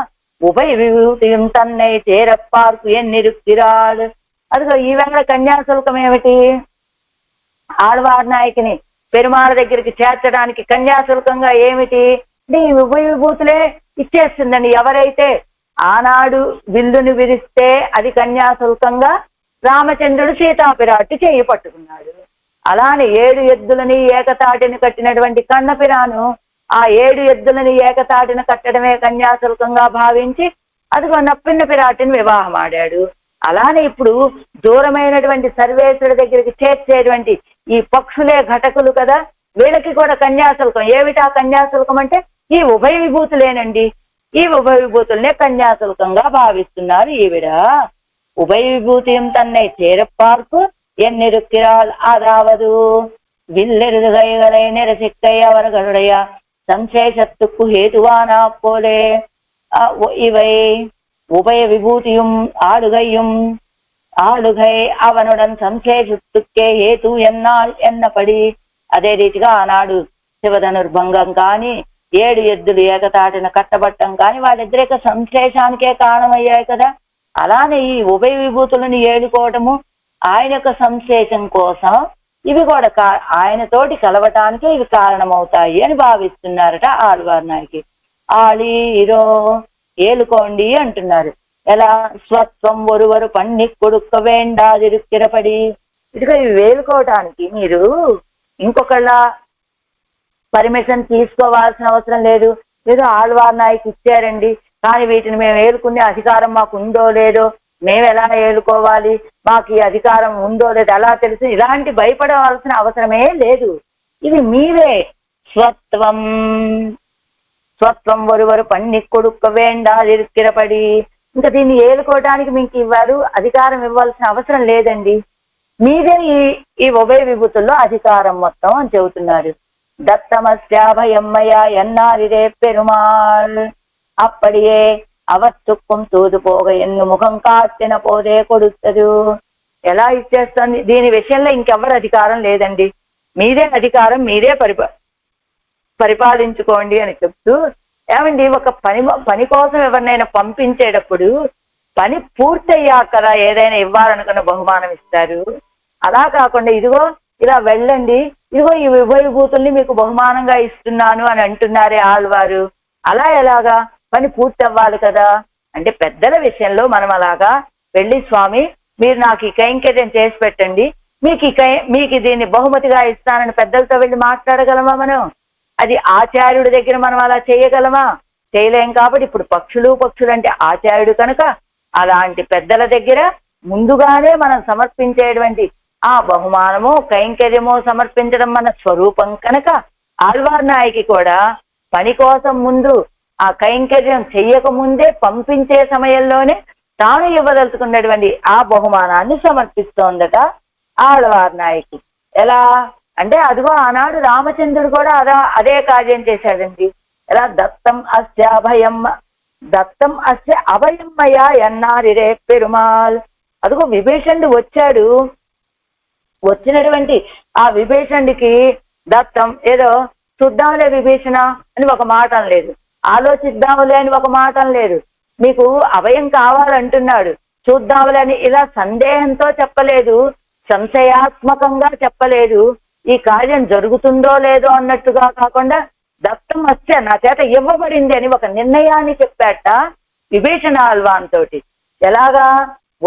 ఉభయ విభూతియం తన్నై చేరప్పార్కు ఎన్నిరుక్కిరాళ్ళు. అదిగో ఈవేళ కన్యాశుల్కం ఏమిటి? ఆళ్వార్ నాయకిని పెరుమాళ దగ్గరికి చేర్చడానికి కన్యాశుల్కంగా ఏమిటి అంటే ఈ ఉభయ విభూతులే ఇచ్చేస్తుందండి. ఎవరైతే ఆనాడు విల్లుని విరిస్తే అది కన్యాశుల్కంగా రామచంద్రుడు సీతాపిరాట్టి చేయి పట్టుకున్నాడు. అలానే 7 ఎద్దులని ఏకతాటిని కట్టినటువంటి కన్నపిరాను ఆ 7 ఎద్దులని ఏకతాటిని కట్టడమే కన్యాశుల్కంగా భావించి అదిగో నప్పిన్న పిరాటిని వివాహం ఆడాడు. అలానే ఇప్పుడు దూరమైనటువంటి సర్వేశ్వరుడి దగ్గరికి చేర్చేటువంటి ఈ పక్షులే ఘటకులు కదా, వీళ్ళకి కూడా కన్యాశుల్కం. ఏమిటా కన్యాశుల్కం అంటే ఈ ఉభయ విభూతులేనండి. ఈ ఉభయ విభూతుల్నే కన్యాశుల్కంగా భావిస్తున్నారు ఈవిడ. உபய விபூதியும் தன்னை சேரப்பார்க்கு என்னிருக்கிறாள், அதாவது வில்லெருதுகைகளை நிரசிக்கை அவர்களுடைய சம்சேஷத்துக்கு ஹேதுவானா போலே இவை உபய விபூதியும் ஆளுகை அவனுடன் సంశేషుకే హేతు ఎన్నాల్ ఎన్నపడి. అదే రీతిగా ఆనాడు శివధనుర్భంగం కానీ 7 ఎద్దులు ఏకతాటిన కట్టబట్టం కానీ వాళ్ళిద్దరి యొక్క సంశేషానికే కారణమయ్యాయి కదా. అలానే ఈ ఉభయ విభూతులను ఏలుకోవటము ఆయన యొక్క సంశేషం కోసం ఇవి కూడా ఆయనతోటి కలవటానికి ఇవి కారణమవుతాయి అని భావిస్తున్నారట ఆళ్వార్ నాయకి. ఆళీరో ఏలుకోండి అంటున్నారు. ఎలా? స్వత్వం ఒరువరు పన్ని కొడుక్క వేండాదిరుక్కిరపడి. ఇదిగో ఇవి వేలుకోవటానికి మీరు ఇంకొకళ్ళ పర్మిషన్ తీసుకోవాల్సిన అవసరం లేదు. ఏదో ఆళ్వార్ నాయకి ఇచ్చారండి, కానీ వీటిని మేము ఏలుకునే అధికారం మాకు ఉందో లేదో, మేము ఎలా ఏలుకోవాలి, మాకు ఈ అధికారం ఉందో లేదో ఎలా తెలుసు, ఇలాంటి భయపడవలసిన అవసరమే లేదు. ఇవి మీరే స్వత్వం ఒరువరు పన్ని కొడుక్క వేండాదిరుక్కిరపడి. ఇంకా దీన్ని ఏలుకోవడానికి మీకు ఇవ్వారు, అధికారం ఇవ్వాల్సిన అవసరం లేదండి. మీదే ఈ ఉభయ విభూతుల్లో అధికారం మొత్తం అని చెబుతున్నారు. దత్తమస్యాభయమ్మయ ఎన్నారిరే పెరుమాళ్. అప్పడియే అవత్తుక్కం తూదు పోగ ఎన్ను ముఖం కాచిన పోదే కొడుతదు. ఎలా ఇచ్చేస్తుంది? దీని విషయంలో ఇంకెవరు అధికారం లేదండి, మీదే అధికారం, మీరే పరిపాలించుకోండి అని చెప్తూ, ఏమండి ఒక పని కోసం ఎవరినైనా పంపించేటప్పుడు పని పూర్తయ్యాక కదా ఏదైనా ఇవ్వాలనుకున్న బహుమానం ఇస్తారు. అలా కాకుండా ఇదిగో ఇలా వెళ్ళండి, ఇదిగో ఈ ఉభయ విభూతుల్ని మీకు బహుమానంగా ఇస్తున్నాను అని అంటున్నారే ఆళ్వారు. అలా ఎలాగా? పని పూర్తి అవ్వాలి కదా. అంటే పెద్దల విషయంలో మనం అలాగా వెళ్ళి, స్వామి మీరు నాకు ఈ కైంకర్యం చేసి పెట్టండి, మీకు దీన్ని బహుమతిగా ఇస్తానని పెద్దలతో వెళ్ళి మాట్లాడగలమా మనం? అది ఆచార్యుడి దగ్గర మనం అలా చేయగలమా? చేయలేం. కాబట్టి ఇప్పుడు పక్షులు అంటే ఆచార్యుడు కనుక అలాంటి పెద్దల దగ్గర ముందుగానే మనం సమర్పించేటువంటి ఆ బహుమానము కైంకర్యము సమర్పించడం మన స్వరూపం కనుక ఆళ్వార్ నాయకి కూడా పని కోసం ముందు ఆ కైంకర్యం చెయ్యక ముందే పంపించే సమయంలోనే తాను ఇవ్వదలుచుకున్నటువంటి ఆ బహుమానాన్ని సమర్పిస్తోందట ఆళ్వార్ నాయకి. ఎలా అంటే అదిగో ఆనాడు రామచంద్రుడు కూడా అదే కార్యం చేశాడండి. ఎలా? దత్తం అస్య అభయమ్మయ ఎన్నారిరే పెరుమాళ్. అదిగో విభీషణుడు వచ్చాడు, వచ్చినటువంటి ఆ విభీషణుడికి దత్తం ఏదో చూద్దాంలే విభీషణ అని ఒక మాట లేదు, ఆలోచిద్దాములే అని ఒక మాట లేదు, మీకు అభయం కావాలంటున్నాడు చూద్దాములే అని ఇలా సందేహంతో చెప్పలేదు, సంశయాత్మకంగా చెప్పలేదు, ఈ కార్యం జరుగుతుందో లేదో అన్నట్టుగా కాకుండా దత్తం వచ్చే నా చేత ఇవ్వబడింది అని ఒక నిర్ణయాన్ని చెప్పాట విభీషణ ఆళ్వాన్ తోటి. ఎలాగా?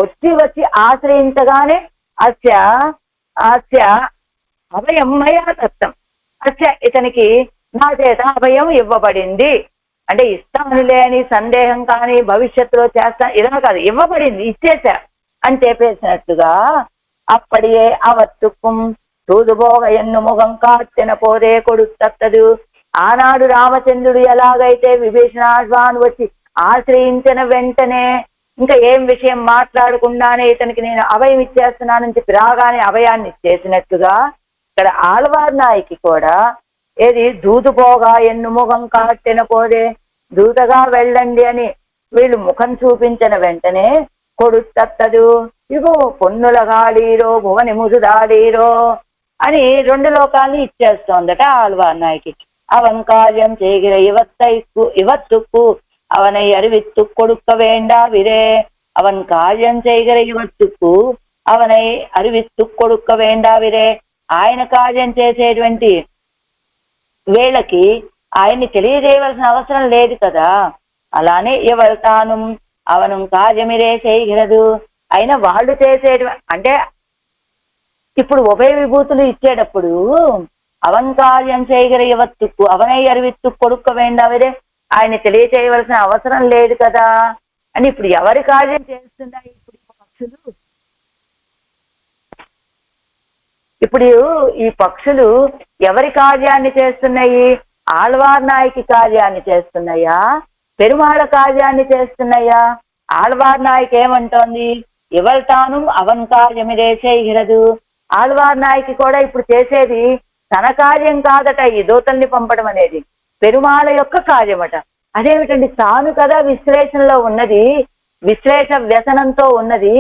వచ్చి ఆశ్రయించగానే అస్య అభయమ్మయ దత్తం, ఇతనికి నా చేత అభయం ఇవ్వబడింది అంటే ఇస్తానులే అని సందేహం కానీ భవిష్యత్తులో చేస్తా ఇలా కాదు, ఇవ్వబడింది, ఇచ్చేసా అని చెప్పేసినట్టుగా. అప్పడియే అవత్తుక్కం తూదుబోగ ఎన్ను ముఖం కాచిన పోదే కొడుతత్తదు. ఆనాడు రామచంద్రుడు ఎలాగైతే విభీషణాశ్వాన్ని వచ్చి ఆశ్రయించిన వెంటనే ఇంకా ఏం విషయం మాట్లాడకుండానే ఇతనికి నేను అభయం ఇచ్చేస్తున్నానని చెప్పి రాగానే అభయాన్ని ఇచ్చేసినట్టుగా ఇక్కడ ఆళ్వార్ నాయకి కూడా ఏది దూదుపోగా ఎన్ను ముఖం కాటిన పోదే, దూతగా వెళ్ళండి అని వీళ్ళు ముఖం చూపించిన వెంటనే కొడుతత్తదు. ఇగో పొన్నుల గాడీరో భువని ముదుదాడీరో అని 2 లోకాల్ని ఇచ్చేస్తోందట ఆళ్వార్ నాయకి. అవన్ కార్యం చేగిర ఇవత్తుక్కు అవనై అరివిత్తు కొడుక్క వేండావిరే. అవన్ కార్యం చేయగల ఇవత్తుక్కు అవనై అరివిత్తు కొడుక్క వేండావిరే. ఆయన కార్యం చేసేటువంటి వీళ్ళకి ఆయన్ని తెలియజేయవలసిన అవసరం లేదు కదా. అలానే ఎవరు తాను అవను కార్యమిరే చేయగలదు. అయినా వాళ్ళు చేసేటి అంటే ఇప్పుడు ఉభయ విభూతులు ఇచ్చేటప్పుడు అవన్ కార్యం చేయగల యువత్తుకు అవనై అరివిత్తు కొడుక్క వేండవరే ఆయన తెలియచేయవలసిన అవసరం లేదు కదా అని ఇప్పుడు ఎవరి కార్యం చేస్తున్నాయి ఇప్పుడు ఈ పక్షులు? ఇప్పుడు ఈ పక్షులు ఎవరి కార్యాన్ని చేస్తున్నాయి? ఆళ్వార్ నాయకి కార్యాన్ని చేస్తున్నాయా, పెరుమాళ కార్యాన్ని చేస్తున్నాయా? ఆళ్వార్ నాయకి ఏమంటోంది? ఎవరు తాను అవన్ కార్యమిదే చేయగలదు. ఆళ్వార్ నాయకి కూడా ఇప్పుడు చేసేది తన కార్యం కాదట ఈ దూతల్ని పంపడం అనేది, పెరుమాళ యొక్క కార్యమట. అదేమిటండి, తాను కదా విశ్లేషణలో ఉన్నది, విశ్లేష వ్యసనంతో ఉన్నది.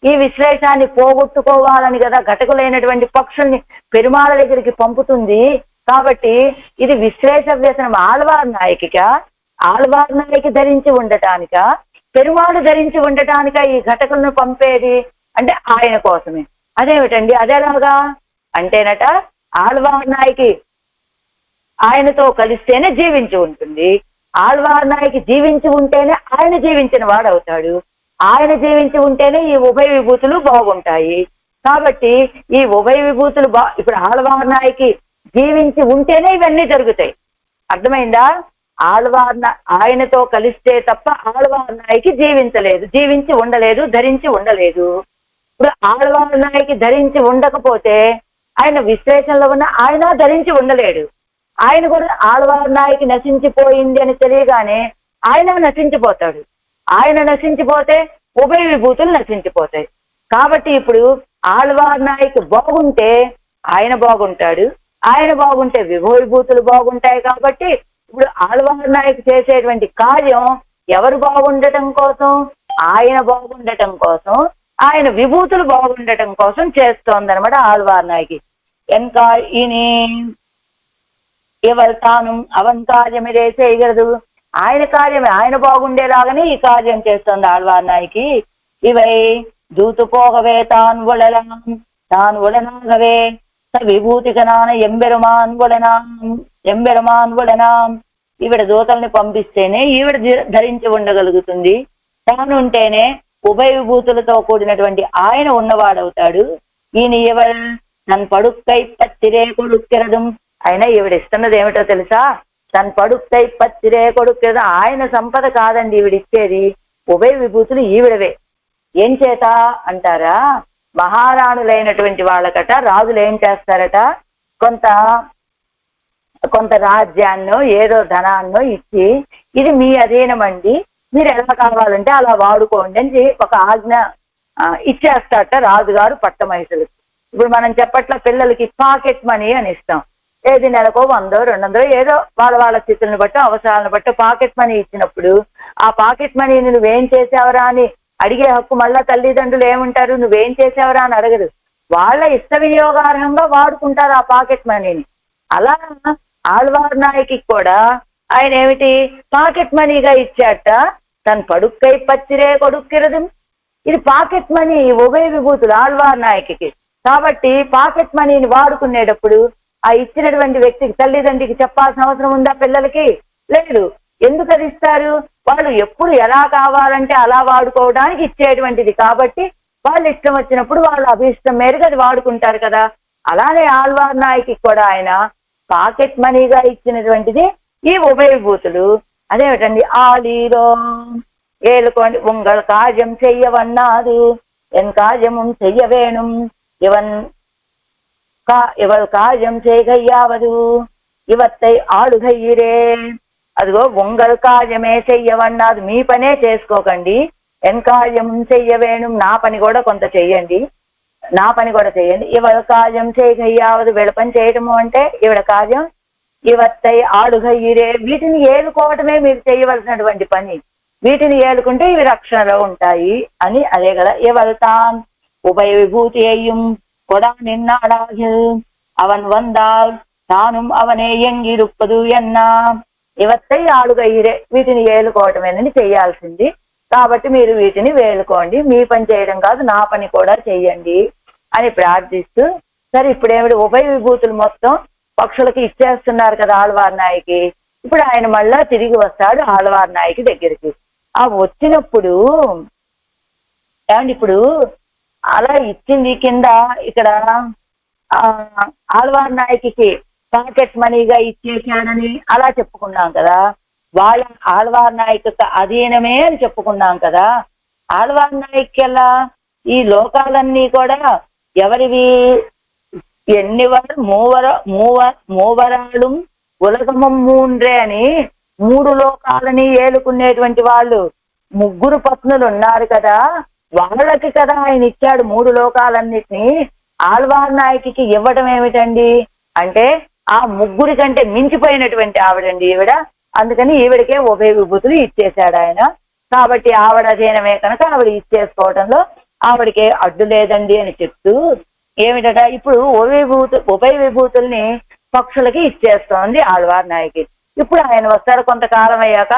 ఈ విశ్లేషాన్ని పోగొట్టుకోవాలని కదా ఘటకులైనటువంటి పక్షుల్ని పెరుమాళ దగ్గరికి పంపుతుంది. కాబట్టి ఇది విశ్లేష వ్యసనం ఆళ్వార్ నాయకిక, ఆళ్వార్ నాయకి ధరించి ఉండటానిక, పెరుమాళు ధరించి ఉండటానిక ఈ ఘటకులను పంపేది అంటే ఆయన కోసమే. అదేమిటండి అదేలాగా అంటేనట ఆళ్వార్ నాయకి ఆయనతో కలిస్తేనే జీవించి ఉంటుంది, ఆళ్వార్ నాయకి జీవించి ఉంటేనే ఆయన జీవించిన వాడు అవుతాడు, ఆయన జీవించి ఉంటేనే ఈ ఉభయ విభూతులు బాగుంటాయి. కాబట్టి ఈ ఉభయ విభూతులు ఇప్పుడు ఆళ్వార్ నాయకి జీవించి ఉంటేనే ఇవన్నీ జరుగుతాయి. అర్థమైందా? ఆళ్వార్ ఆయనతో కలిస్తే తప్ప ఆళ్వార్ నాయకి జీవించలేదు, జీవించి ఉండలేదు, ధరించి ఉండలేదు. ఇప్పుడు ఆళ్వార్ నాయకి ధరించి ఉండకపోతే ఆయన విశ్లేషణలో ఉన్న ఆయన ధరించి ఉండలేడు. ఆయన కూడా ఆళ్వార్ నాయకి నశించిపోయింది అని తెలియగానే ఆయన నశించిపోతాడు. ఆయన నశించిపోతే ఉభయ విభూతులు నశించిపోతాయి. కాబట్టి ఇప్పుడు ఆళ్వార్ నాయకి బాగుంటే ఆయన బాగుంటాడు, ఆయన బాగుంటే విభవ విభూతులు బాగుంటాయి. కాబట్టి ఇప్పుడు ఆళ్వార్ నాయకి చేసేటువంటి కార్యం ఎవరు బాగుండటం కోసం? ఆయన బాగుండటం కోసం, ఆయన విభూతులు బాగుండటం కోసం చేస్తోందనమాట ఆళ్వార్ నాయకి. ఇంకా ఇని ఎవరు తాను అవన్ కార్యమిదే చేయగలదు. ఆయన కార్యమే, ఆయన బాగుండేలాగానే ఈ కార్యం చేస్తుంది ఆళ్వార్ నాయకి. ఇవై దూతు పోగవే తాను ఉడనాగవే విభూతికనాన ఎంబెరుమాన్ ఉడనాం. ఈవిడ దూతల్ని పంపిస్తేనే ఈవిడ ధరించి ఉండగలుగుతుంది. తాను ఉంటేనే ఉభయ విభూతులతో కూడినటువంటి ఆయన ఉన్నవాడవుతాడు. ఈయన ఎవరు తన పడుక్కై పత్తిరే కొడుక్కిరదం. అయినా ఈవిడ ఇస్తున్నది ఏమిటో తెలుసా? తన పడుక్కై పత్తిరే కొడుక్కిరదం. ఆయన సంపద కాదండి ఈవిడిచ్చేది, ఉభయ విభూతులు ఈవిడవే. ఏం చేత అంటారా? మహారాణులైనటువంటి వాళ్ళకట రాజులు ఏం చేస్తారట, కొంత రాజ్యాన్నో ఏదో ధనాన్నో ఇచ్చి ఇది మీ అధీనమండి, మీరు ఎలా కావాలంటే అలా వాడుకోండి అని ఒక ఆజ్ఞ ఇచ్చేస్తారట రాజుగారు పట్టమహిషులకి. ఇప్పుడు మనం చెప్పట్ల పిల్లలకి పాకెట్ మనీ అని ఇస్తాం. ఏది నెలకో 100, 200 ఏదో వాళ్ళ స్థితులను బట్టి అవసరాలను బట్టి పాకెట్ మనీ ఇచ్చినప్పుడు ఆ పాకెట్ మనీని నువ్వేం చేసావరా అని అడిగే హక్కు మళ్ళా తల్లిదండ్రులు ఏమంటారు? నువ్వేం చేసావరా అని అడగరు, వాళ్ళ ఇష్ట వినియోగార్హంగా వాడుకుంటారు ఆ పాకెట్ మనీని. అలా ఆళ్వార్ నాయకి కూడా ఆయన ఏమిటి పాకెట్ మనీగా ఇచ్చాట. తను పడుక్కై పచ్చిరే కొడుక్కిరదు. ఇది పాకెట్ మనీ ఉభయ విభూతులు ఆళ్వార్ నాయకి. కాబట్టి పాకెట్ మనీని వాడుకునేటప్పుడు ఆ ఇచ్చినటువంటి వ్యక్తికి తల్లిదండ్రికి చెప్పాల్సిన అవసరం ఉందా? పిల్లలకి లేదు. ఎందుకు అది ఇస్తారు? వాళ్ళు ఎప్పుడు ఎలా కావాలంటే అలా వాడుకోవడానికి ఇచ్చేటువంటిది. కాబట్టి వాళ్ళు ఇష్టం వచ్చినప్పుడు వాళ్ళ అభిష్టం మేరకు అది వాడుకుంటారు కదా. అలానే ఆళ్వార్ నాయకి కూడా ఆయన పాకెట్ మనీగా ఇచ్చినటువంటిది ఈ ఉభయ విభూతులు. అదేమిటండి, ఆలీలో ఏలుకోండి ఉంగళ కార్యం చెయ్యవన్నాదు ఎన్ కార్యము చెయ్యవేణుం ఇవల్ కార్యం చేయగయ్యావదు ఇవత్తై ఆడుగయ్యిరే. అదిగో ఉంగళ కార్యమే చెయ్యవన్నాదు, మీ పనే చేసుకోకండి. ఎన్ కార్యం చెయ్యవేణుం, నా పని కూడా కొంత చెయ్యండి, నా పని కూడా చెయ్యండి. ఇవల్ కార్యం చేయగయ్యావదు, వీళ్ళ పని చేయటము అంటే ఈవిడ కార్యం. ఇవత్తై ఆడుగయ్యిరే, వీటిని ఏలుకోవటమే మీరు చేయవలసినటువంటి పని. వీటిని ఏలుకుంటే ఇవి రక్షణలో ఉంటాయి అని. అదే కదా ఇవల్తాన్ ఉభయ విభూతి అయ్యం కొడా నిన్నాడాగిల్ అవన్ వందాల్ తానుం అవనే ఎంగిరుప్పదు ఎన్నా. ఇవత్తై ఆడుగయ్యిరే, వీటిని ఏలుకోవటమేనని చెయ్యాల్సింది. కాబట్టి మీరు వీటిని వేలుకోండి, మీ పని చేయడం కాదు నా పని కూడా చెయ్యండి అని ప్రార్థిస్తూ, సరే ఇప్పుడేమిటి ఉభయ విభూతులు మొత్తం పక్షులకి ఇచ్చేస్తున్నారు కదా ఆళ్వార్ నాయకి. ఇప్పుడు ఆయన మళ్ళా తిరిగి వస్తాడు ఆళ్వార్ నాయకి దగ్గరికి. ఆ వచ్చినప్పుడు ఏమండి ఇప్పుడు అలా ఇచ్చింది కింద ఇక్కడ ఆళ్వార్ నాయకికి పాకెట్ మనీగా ఇచ్చేసాడని అలా చెప్పుకున్నాం కదా. వాళ్ళ ఆళ్వార్ నాయకు అధీనమే అని చెప్పుకున్నాం కదా. ఆళ్వార్ నాయక్ ఎలా ఈ లోకాలన్నీ కూడా ఎవరివి? ఎన్నివర్ మూవరాలు ఉలగమం మూండ్రే అని 3 లోకాలని ఏలుకునేటువంటి వాళ్ళు 3 పత్నులు ఉన్నారు కదా. వాళ్ళకి కదా ఆయన ఇచ్చాడు 3 లోకాలన్నిటినీ. ఆళ్వార్ నాయకికి ఇవ్వడం ఏమిటండి అంటే ఆ 3 కంటే మించిపోయినటువంటి ఆవిడండి ఈవిడ. అందుకని ఈవిడకే ఉభయ విభూతులు ఇచ్చేశాడు ఆయన. కాబట్టి ఆవిడ అధీనమే కనుక ఆవిడ ఇచ్చేసుకోవడంలో ఆవిడకే అడ్డు లేదండి అని చెప్తూ ఏమిటట ఇప్పుడు ఉభయ విభూతుల్ని పక్షులకి ఇచ్చేస్తోంది ఆళ్వార్ నాయకి. ఇప్పుడు ఆయన వస్తాడు కొంతకాలం అయ్యాక,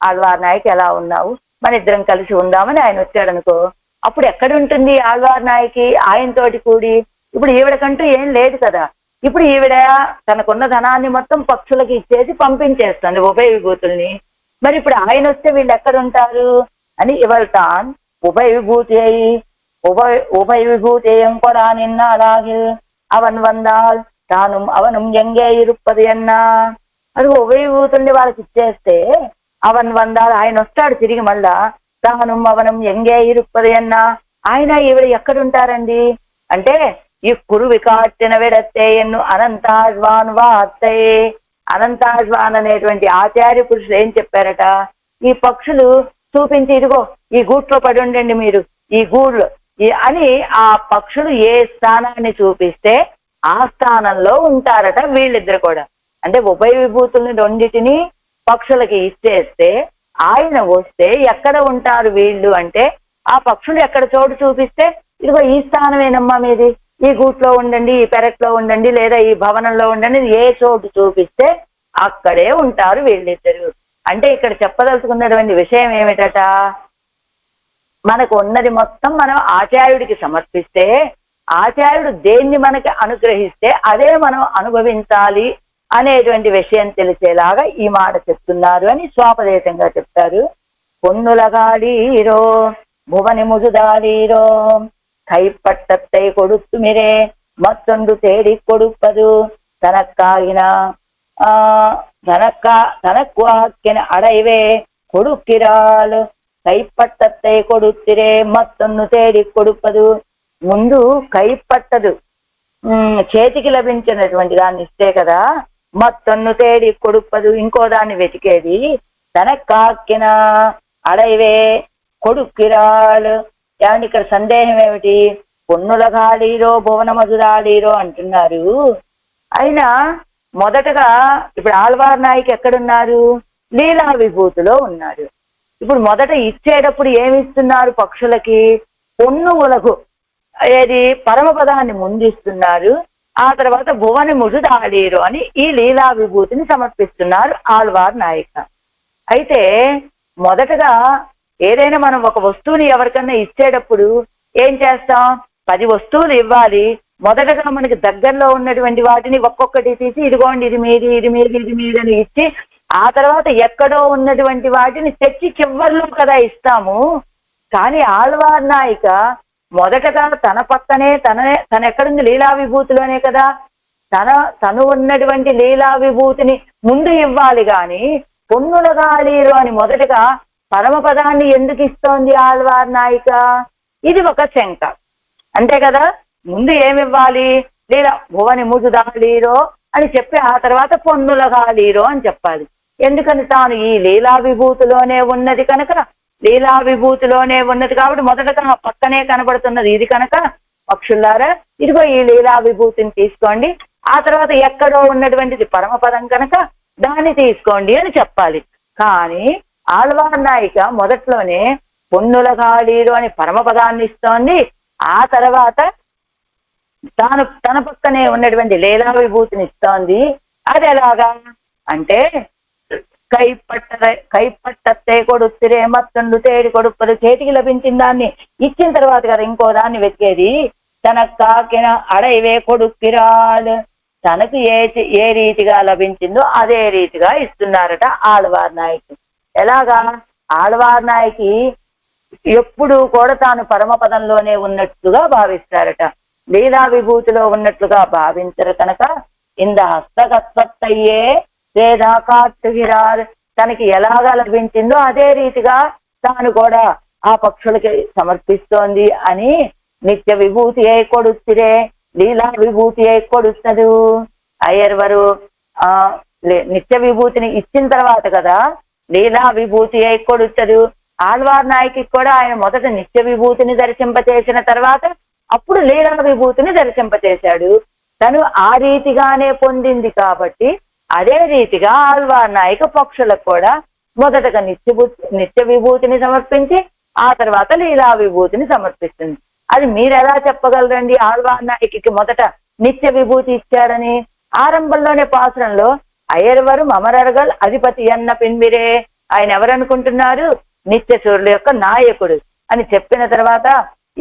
ఆళ్వార్ నాయక్ ఎలా ఉన్నావు, మన ఇద్దరం కలిసి ఉందామని ఆయన వచ్చాడు అనుకో, అప్పుడు ఎక్కడ ఉంటుంది ఆళ్వార్ నాయకి ఆయనతోటి కూడి? ఇప్పుడు ఈవిడకంటూ ఏం లేదు కదా. ఇప్పుడు ఈవిడ తనకున్న ధనాన్ని మొత్తం పక్షులకి ఇచ్చేసి పంపించేస్తుంది ఉభయ విభూతుల్ని. మరి ఇప్పుడు ఆయన వస్తే వీళ్ళు ఎక్కడుంటారు అని ఇవల్తాన్ ఉభయ విభూతి అయి ఉభయ విభూతేయం కూడా నిన్న అలాగే అవన్ వందాల్ తాను అవనం ఎంగే ఇరుప్పది అన్నా. అది ఉభయ విభూతుల్ని వాళ్ళకి ఇచ్చేస్తే అవన్ వందాల్ ఆయన వస్తాడు తిరిగి మళ్ళా. తాను అవనం ఎంగే ఇరుప్పది అన్నా ఆయన ఈవిడ ఎక్కడుంటారండి అంటే ఈ కురువి కాట్టిన విడత్తే ఎన్ను అనంతాజ్వాన్ వార్తే. అనంతాజ్వాన్ అనేటువంటి ఆచార్య పురుషులు ఏం చెప్పారట, ఈ పక్షులు చూపించి ఇదిగో ఈ గూట్లో పడి ఉండండి మీరు ఈ గూళ్ళు అని ఆ పక్షులు ఏ స్థానాన్ని చూపిస్తే ఆ స్థానంలో ఉంటారట వీళ్ళిద్దరు కూడా. అంటే ఉభయ విభూతుల్ని రెండింటిని పక్షులకి ఇచ్చేస్తే ఆయన వస్తే ఎక్కడ ఉంటారు వీళ్ళు అంటే ఆ పక్షులు ఎక్కడ చోటు చూపిస్తే ఇదిగో ఈ స్థానమేనమ్మా మీది, ఈ గూట్లో ఉండండి, ఈ పెరట్లో ఉండండి, లేదా ఈ భవనంలో ఉండండి, ఏ చోటు చూపిస్తే అక్కడే ఉంటారు వీళ్ళిద్దరు. అంటే ఇక్కడ చెప్పదలుచుకున్నటువంటి విషయం ఏమిటట, మనకు ఉన్నది మొత్తం మనం ఆచార్యుడికి సమర్పిస్తే ఆచార్యుడు దేన్ని మనకి అనుగ్రహిస్తే అదే మనం అనుభవించాలి అనేటువంటి విషయం తెలిసేలాగా ఈ మాట చెప్తున్నారు అని స్వాపదేశంగా చెప్తారు. పొన్నులగాడీరో భువని ముజుదాడీరో కైపట్టத்தை கொடுத்துமிரே மற்றொன்று தேடி கொடுப்பது தனக்காகின தனக்குவாக்கின அடைவே கொடுக்கிறாள் కైపట్టத்தை కొడుతిరే మత్తొన్ను తేడి కొడుపదు. ముందు కైపట్టదు చేతికి లభించినటువంటి దాన్ని ఇస్తే కదా మత్తొన్ను తేడి కొడుపదు ఇంకో దాన్ని వెతికేది. తనకాక్కిన అడైవే కొడుక్కిరాళ్ళు. ఏమంటే ఇక్కడ సందేహం ఏమిటి, పొన్నులగాడీరో భువన మధురాడీరో అంటున్నారు. అయినా మొదటగా ఇప్పుడు ఆళ్వార్ నాయక్ ఎక్కడున్నారు, లీలా విభూతిలో ఉన్నారు. ఇప్పుడు మొదట ఇచ్చేటప్పుడు ఏమి ఇస్తున్నారు పక్షులకి, పొన్ను ఉలగు ఏది పరమపదాన్ని ముందిస్తున్నారు. ఆ తర్వాత భువని ముజుదాడీరు అని ఈ లీలా విభూతిని సమర్పిస్తున్నారు ఆళ్వార్ నాయక. అయితే మొదటగా ఏదైనా మనం ఒక వస్తువుని ఎవరికన్నా ఇచ్చేటప్పుడు ఏం చేస్తాం, 10 వస్తువులు ఇవ్వాలి. మొదటగా మనకి దగ్గరలో ఉన్నటువంటి వాటిని ఒక్కొక్కటి తీసి ఇదిగోండి ఇది మీది ఇది మీది ఇది మీది అని ఇచ్చి ఆ తర్వాత ఎక్కడో ఉన్నటువంటి వాటిని తెచ్చి చివర్లో కదా ఇస్తాము. కానీ ఆళ్వార్ నాయక మొదటగా తన పక్కనే తన ఎక్కడుంది లీలా విభూతిలోనే కదా, తను ఉన్నటువంటి లీలా విభూతిని ముందు ఇవ్వాలి. కానీ పొన్నులగాళీరు అని మొదటగా పరమపదాన్ని ఎందుకు ఇస్తోంది ఆళ్వార్ నాయక, ఇది ఒక శంక అంతే కదా. ముందు ఏమివ్వాలి, లీలా భువని ముజుదాళీరో అని చెప్పి ఆ తర్వాత పొన్నులగాళీరో అని చెప్పాలి. ఎందుకని తాను ఈ లీలా విభూతిలోనే ఉన్నది కనుక, లీలా విభూతిలోనే ఉన్నది కాబట్టి మొదటగా పక్కనే కనబడుతున్నది ఇది కనుక పక్షులారా ఇదిగో ఈ లీలా విభూతిని తీసుకోండి, ఆ తర్వాత ఎక్కడో ఉన్నటువంటిది పరమపదం కనుక దాన్ని తీసుకోండి అని చెప్పాలి. కానీ ఆళ్వార్ నాయక మొదట్లోనే పొన్నులగాళీరు అని పరమపదాన్ని ఇస్తోంది. ఆ తర్వాత తన పక్కనే ఉన్నటువంటి లీలా విభూతిని ఇస్తోంది. అది ఎలాగా అంటే కైపట్టతే కొడుతురే మత్తొండు తేడి కొడుపదు. చేతికి లభించిన దాన్ని ఇచ్చిన తర్వాత కదా ఇంకో దాన్ని వెతికేది. తనకు కాకిన అడైవే కొడుక్కిరాలు. తనకు ఏ రీతిగా లభించిందో అదే రీతిగా ఇస్తున్నారట ఆళ్వార్ నాయకి. ఎలాగా, ఆళ్వార్ నాయకి ఎప్పుడు కూడా తాను పరమపదంలోనే ఉన్నట్లుగా భావిస్తారట. లీలా విభూతిలో ఉన్నట్లుగా భావించరు కనుక ఇంద హస్తగత్వత్తయ్యే లేదా కాట్టుగిరార్ తనకి ఎలాగా లభించిందో అదే రీతిగా తాను కూడా ఆ పక్షులకి సమర్పిస్తోంది అని నిత్య విభూతి ఏ కొడుతురే లీలా విభూతి ఏ కొడుతుంది. అయ్యర్వరు నిత్య విభూతిని ఇచ్చిన తర్వాత కదా లీలా విభూతి ఏ కొడుతుంది. ఆళ్వార్ నాయకి కూడా ఆయన మొదట నిత్య విభూతిని దర్శింపచేసిన తర్వాత అప్పుడు లీలా విభూతిని దర్శింపచేశాడు. తను ఆ రీతిగానే పొందింది కాబట్టి అదే రీతిగా ఆళ్వార్ నాయక పక్షులకు కూడా మొదటగా నిత్య విభూతిని సమర్పించి ఆ తర్వాత లీలా విభూతిని సమర్పిస్తుంది. అది మీరు ఎలా చెప్పగలరండి ఆళ్వార్ నాయకి మొదట నిత్య విభూతి ఇచ్చారని? ఆరంభంలోనే పాసురంలో అయ్యర్వరు మమరర్గల్ అధిపతి అన్న పిన్మిరే, ఆయన ఎవరనుకుంటున్నారు? నిత్య సూర్యుల యొక్క నాయకుడు అని చెప్పిన తర్వాత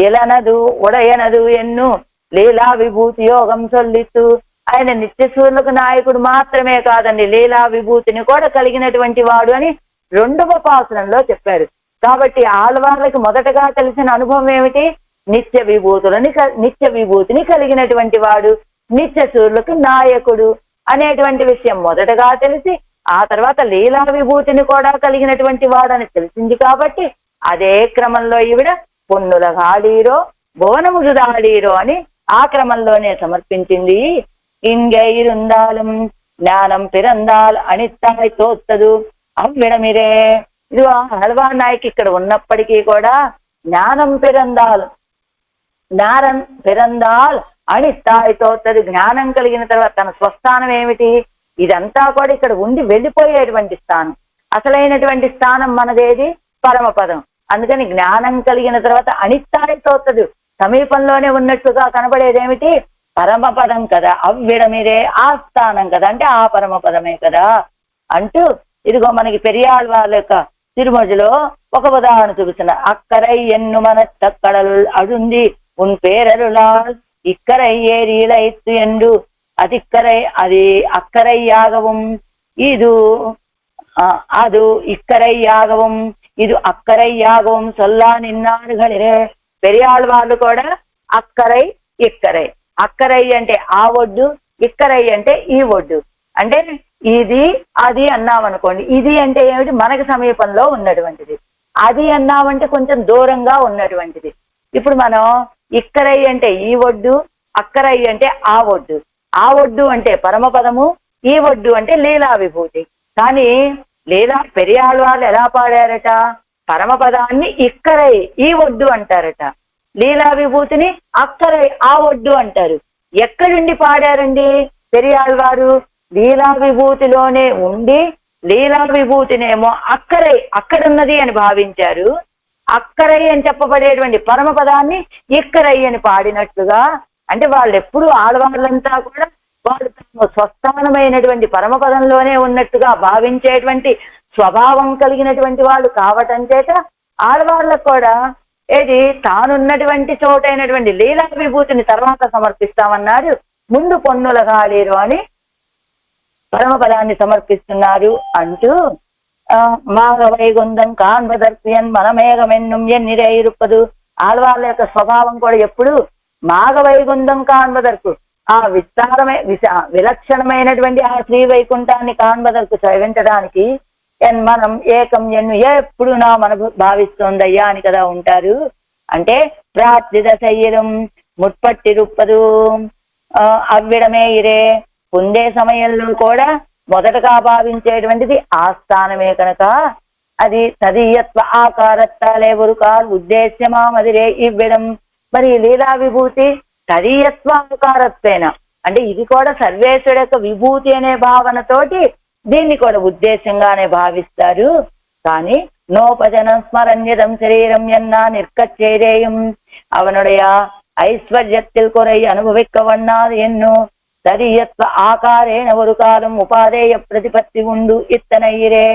ఎలనదు ఉడయనదు ఎన్ను లీలా విభూతి యోగం సొల్లిత్తు, ఆయన నిత్య సూర్యులకు నాయకుడు మాత్రమే కాదండి, లీలా విభూతిని కూడా కలిగినటువంటి వాడు అని రెండవ పాసురంలో చెప్పారు. కాబట్టి ఆళ్వార్లకు మొదటగా తెలిసిన అనుభవం ఏమిటి? నిత్య విభూతిని కలిగినటువంటి వాడు, నిత్య సూర్యులకు నాయకుడు అనేటువంటి విషయం మొదటగా తెలిసి ఆ తర్వాత లీలా విభూతిని కూడా కలిగినటువంటి వాడని తెలిసింది. కాబట్టి అదే క్రమంలో ఈవిడ పొన్నుల గాడీరో భువనముజుదాడీరో అని ఆ క్రమంలోనే సమర్పించింది. ఇంగైరుందాలం జ్ఞానం పిరందాల్ అనిత్తాయి తోత్తదు అవ్విడమిరే. ఇది ఆళ్వార్ నాయక్ ఇక్కడ ఉన్నప్పటికీ కూడా జ్ఞానం పిరందాల్ అనిత్తాయి తోత్తది, జ్ఞానం కలిగిన తర్వాత తన స్వస్థానం ఏమిటి? ఇదంతా కూడా ఇక్కడ ఉండి వెళ్ళిపోయేటువంటి స్థానం. అసలైనటువంటి స్థానం మనదేది? పరమపదం. అందుకని జ్ఞానం కలిగిన తర్వాత అనిత్తాయి తోత్తదు, సమీపంలోనే ఉన్నట్టుగా కనబడేదేమిటి? పరమపదం కదా. అవ్విడమిరే ఆ స్థానం కదా, అంటే ఆ పరమపదమే కదా అంటూ ఇదిగో మనకి పెరియాళ్వార్ల యొక్క తిరుమజలో ఒక ఉదాహరణ చూపిస్తున్నారు. అక్కరై ఎన్ను మన తక్కడల్ అడుంది ఉన్ పేరరులాల్ ఇక్కరై ఏరీల ఎత్తు ఎండు அதிக்கரை அது அக்கறையாகவும் இது அது ఇక్కరయ్యాகவும் ఇది అక్కరయ్యాகவும் சொல்லா నిన్నారుகளிరే. పెరియాళ్వార్లు కూడా అక్కరై ఇక్కరై, అక్కరై అంటే ఆ ఒడ్డు, ఇక్కరై అంటే ఈ ఒడ్డు. అంటే ఇది అది అన్నామనుకోండి, ఇది అంటే ఏమిటి? మనకు సమీపంలో ఉన్నటువంటిది. అది అన్నామంటే కొంచెం దూరంగా ఉన్నటువంటిది. ఇప్పుడు మనం ఇక్కరై అంటే ఈ ఒడ్డు, అక్కరై అంటే ఆ ఒడ్డు. ఆ ఒడ్డు అంటే పరమపదము, ఈ ఒడ్డు అంటే లీలా విభూతి. కానీ పెరియాళ్వార్లు ఎలా పాడారట? పరమపదాన్ని ఇక్కరై ఈ ఒడ్డు అంటారట, లీలా విభూతిని అక్కరై ఆ ఒడ్డు అంటారు. ఎక్కడుండి పాడారండి పెరియాళ్వారు? లీలా విభూతిలోనే ఉండి లీలా విభూతినేమో అక్కరై అక్కడున్నది అని భావించారు. అక్కరై అని చెప్పబడేటువంటి పరమపదాన్ని ఇక్కరై అని పాడినట్లుగా. అంటే వాళ్ళు ఎప్పుడు ఆళ్వార్లంతా కూడా వాళ్ళు స్వస్థానమైనటువంటి పరమపదంలోనే ఉన్నట్టుగా భావించేటువంటి స్వభావం కలిగినటువంటి వాళ్ళు కావటం చేత ఆళ్వార్లకు కూడా ఏది తానున్నటువంటి చోటైనటువంటి లీలా విభూతిని తర్వాత సమర్పిస్తామన్నారు. ముందు పొన్నుల గాడీరు అని పరమపదాన్ని సమర్పిస్తున్నారు అంటూ మాఘ వైగుందం కాన్వదర్పియన్ మనమేఘమెన్నుం ఎన్నిరే ఇరుప్పదు. ఆళ్వార్ల యొక్క స్వభావం కూడా ఎప్పుడు మాఘ వైగుందం కాన్వదర్కు, ఆ విలక్షణమైనటువంటి ఆ శ్రీ వైకుంఠాన్ని కాన్వదర్కు సేవించడానికి మనం ఏకం ఎన్ను ఎప్పుడు నా మనకు భావిస్తోందయ్యా అని కదా ఉంటారు. అంటే ప్రాప్తిద శయ్యరం ముట్పట్టిరుప్పదు అవ్విడమే ఇరే. పొందే సమయంలో కూడా మొదటగా భావించేటువంటిది ఆ స్థానమే కనుక అది తదీయత్వ ఆకారత్తాలే ఉరుకాల్ ఉద్దేశ్యమా మదిరే ఇవ్వడం. మరి లీలా విభూతి తదీయత్వ ఆకారత్వేన అంటే ఇది కూడా సర్వేశ్వరుడు యొక్క విభూతి అనే భావనతోటి దీన్ని కూడా ఉద్దేశంగానే భావిస్తారు. కానీ నోపజనం స్మరణ్యదం శరీరం ఎన్నా నిర్కచ్చేరేయం అవనుடைய ఐశ్వర్యத்தில் குறை అనుభవిக்க వన్నాது ఎన్నో తదీయత్వ ఆకారేణ ఒక కాలం ఉపాధేయ ప్రతిపత్తి ఉండు ఇత్తనయ్యిరే.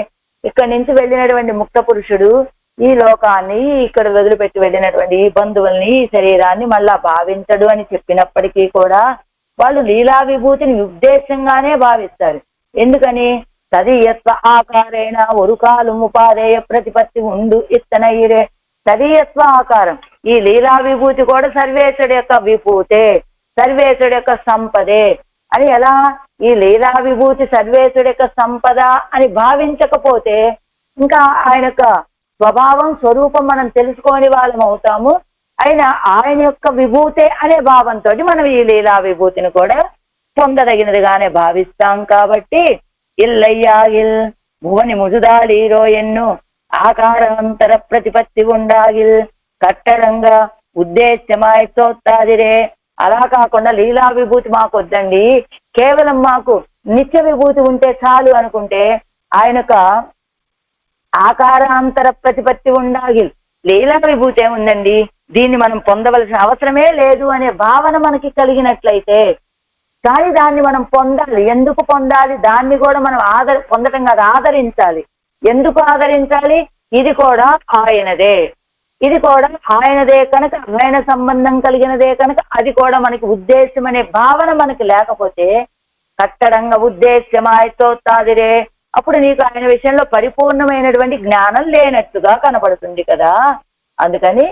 ఇక్కడి నుంచి వెళ్ళినటువంటి ముక్త పురుషుడు ఈ లోకాన్ని ఇక్కడ వదిలిపెట్టి వెళ్ళినటువంటి ఈ బంధువుల్ని ఈ శరీరాన్ని మళ్ళా భావించడు అని చెప్పినప్పటికీ కూడా వాళ్ళు లీలా విభూతిని ఉద్దేశంగానే భావిస్తారు. ఎందుకని? తదీయత్వ ఆకారేణ ఒక కాలం ఉపాధేయ ప్రతిపత్తి ఉండు ఇత్తనయ్యిరే. తదీయత్వ ఆకారం. ఈ లీలా విభూతి కూడా సర్వేశ్వరుడి యొక్క విభూతే, సర్వేశ్వరుడి యొక్క సంపదే అని ఎలా? ఈ లీలా విభూతి సర్వేశ్వరుడి యొక్క సంపద అని భావించకపోతే ఇంకా ఆయన యొక్క స్వభావం స్వరూపం మనం తెలుసుకోని వాళ్ళం అవుతాము. ఆయన యొక్క విభూతే అనే భావంతో మనం ఈ లీలా విభూతిని కూడా పొందదగినదిగానే భావిస్తాం. కాబట్టి ఇల్లయ్యాగిల్ భువని ముజుదాలీరో ఎన్ను ఆకారాంతర ప్రతిపత్తి ఉండాగిల్ కట్టడంగా ఉద్దేశ్యమాయితోత్తాదిరే. అలా కాకుండా లీలా విభూతి మాకు వద్దండి, కేవలం మాకు నిత్య విభూతి ఉంటే చాలు అనుకుంటే ఆయనక ఆకారాంతర ప్రతిపత్తి ఉండాగిల్. లీలా విభూతి ఏముందండి, దీన్ని మనం పొందవలసిన అవసరమే లేదు అనే భావన మనకి కలిగినట్లయితే, కానీ దాన్ని మనం పొందాలి. ఎందుకు పొందాలి? దాన్ని కూడా మనం పొందటం కాదు, ఆదరించాలి. ఎందుకు ఆదరించాలి? ఇది కూడా ఆయనదే, ఇది కూడా ఆయనదే కనుక, ఆయన సంబంధం కలిగినదే కనుక అది కూడా మనకి ఉద్దేశ్యం అనే భావన మనకి లేకపోతే కట్టడంగా ఉద్దేశ్యమాయితోత్తాదిరే, అప్పుడు నీకు ఆయన విషయంలో పరిపూర్ణమైనటువంటి జ్ఞానం లేనట్టుగా కనపడుతుంది కదా. అందుకని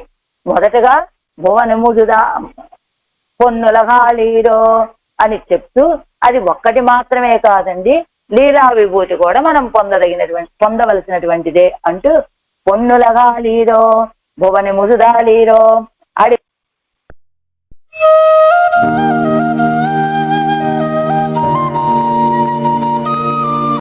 మొదటగా భువనముజుదా పొన్నులగాలీరో అని చెప్తూ, అది ఒక్కటి మాత్రమే కాదండి, లీలా విభూతి కూడా మనం పొందవలసినటువంటిదే అంటూ పొన్నులగాలీరో భువని ముజుదాలీరో అడి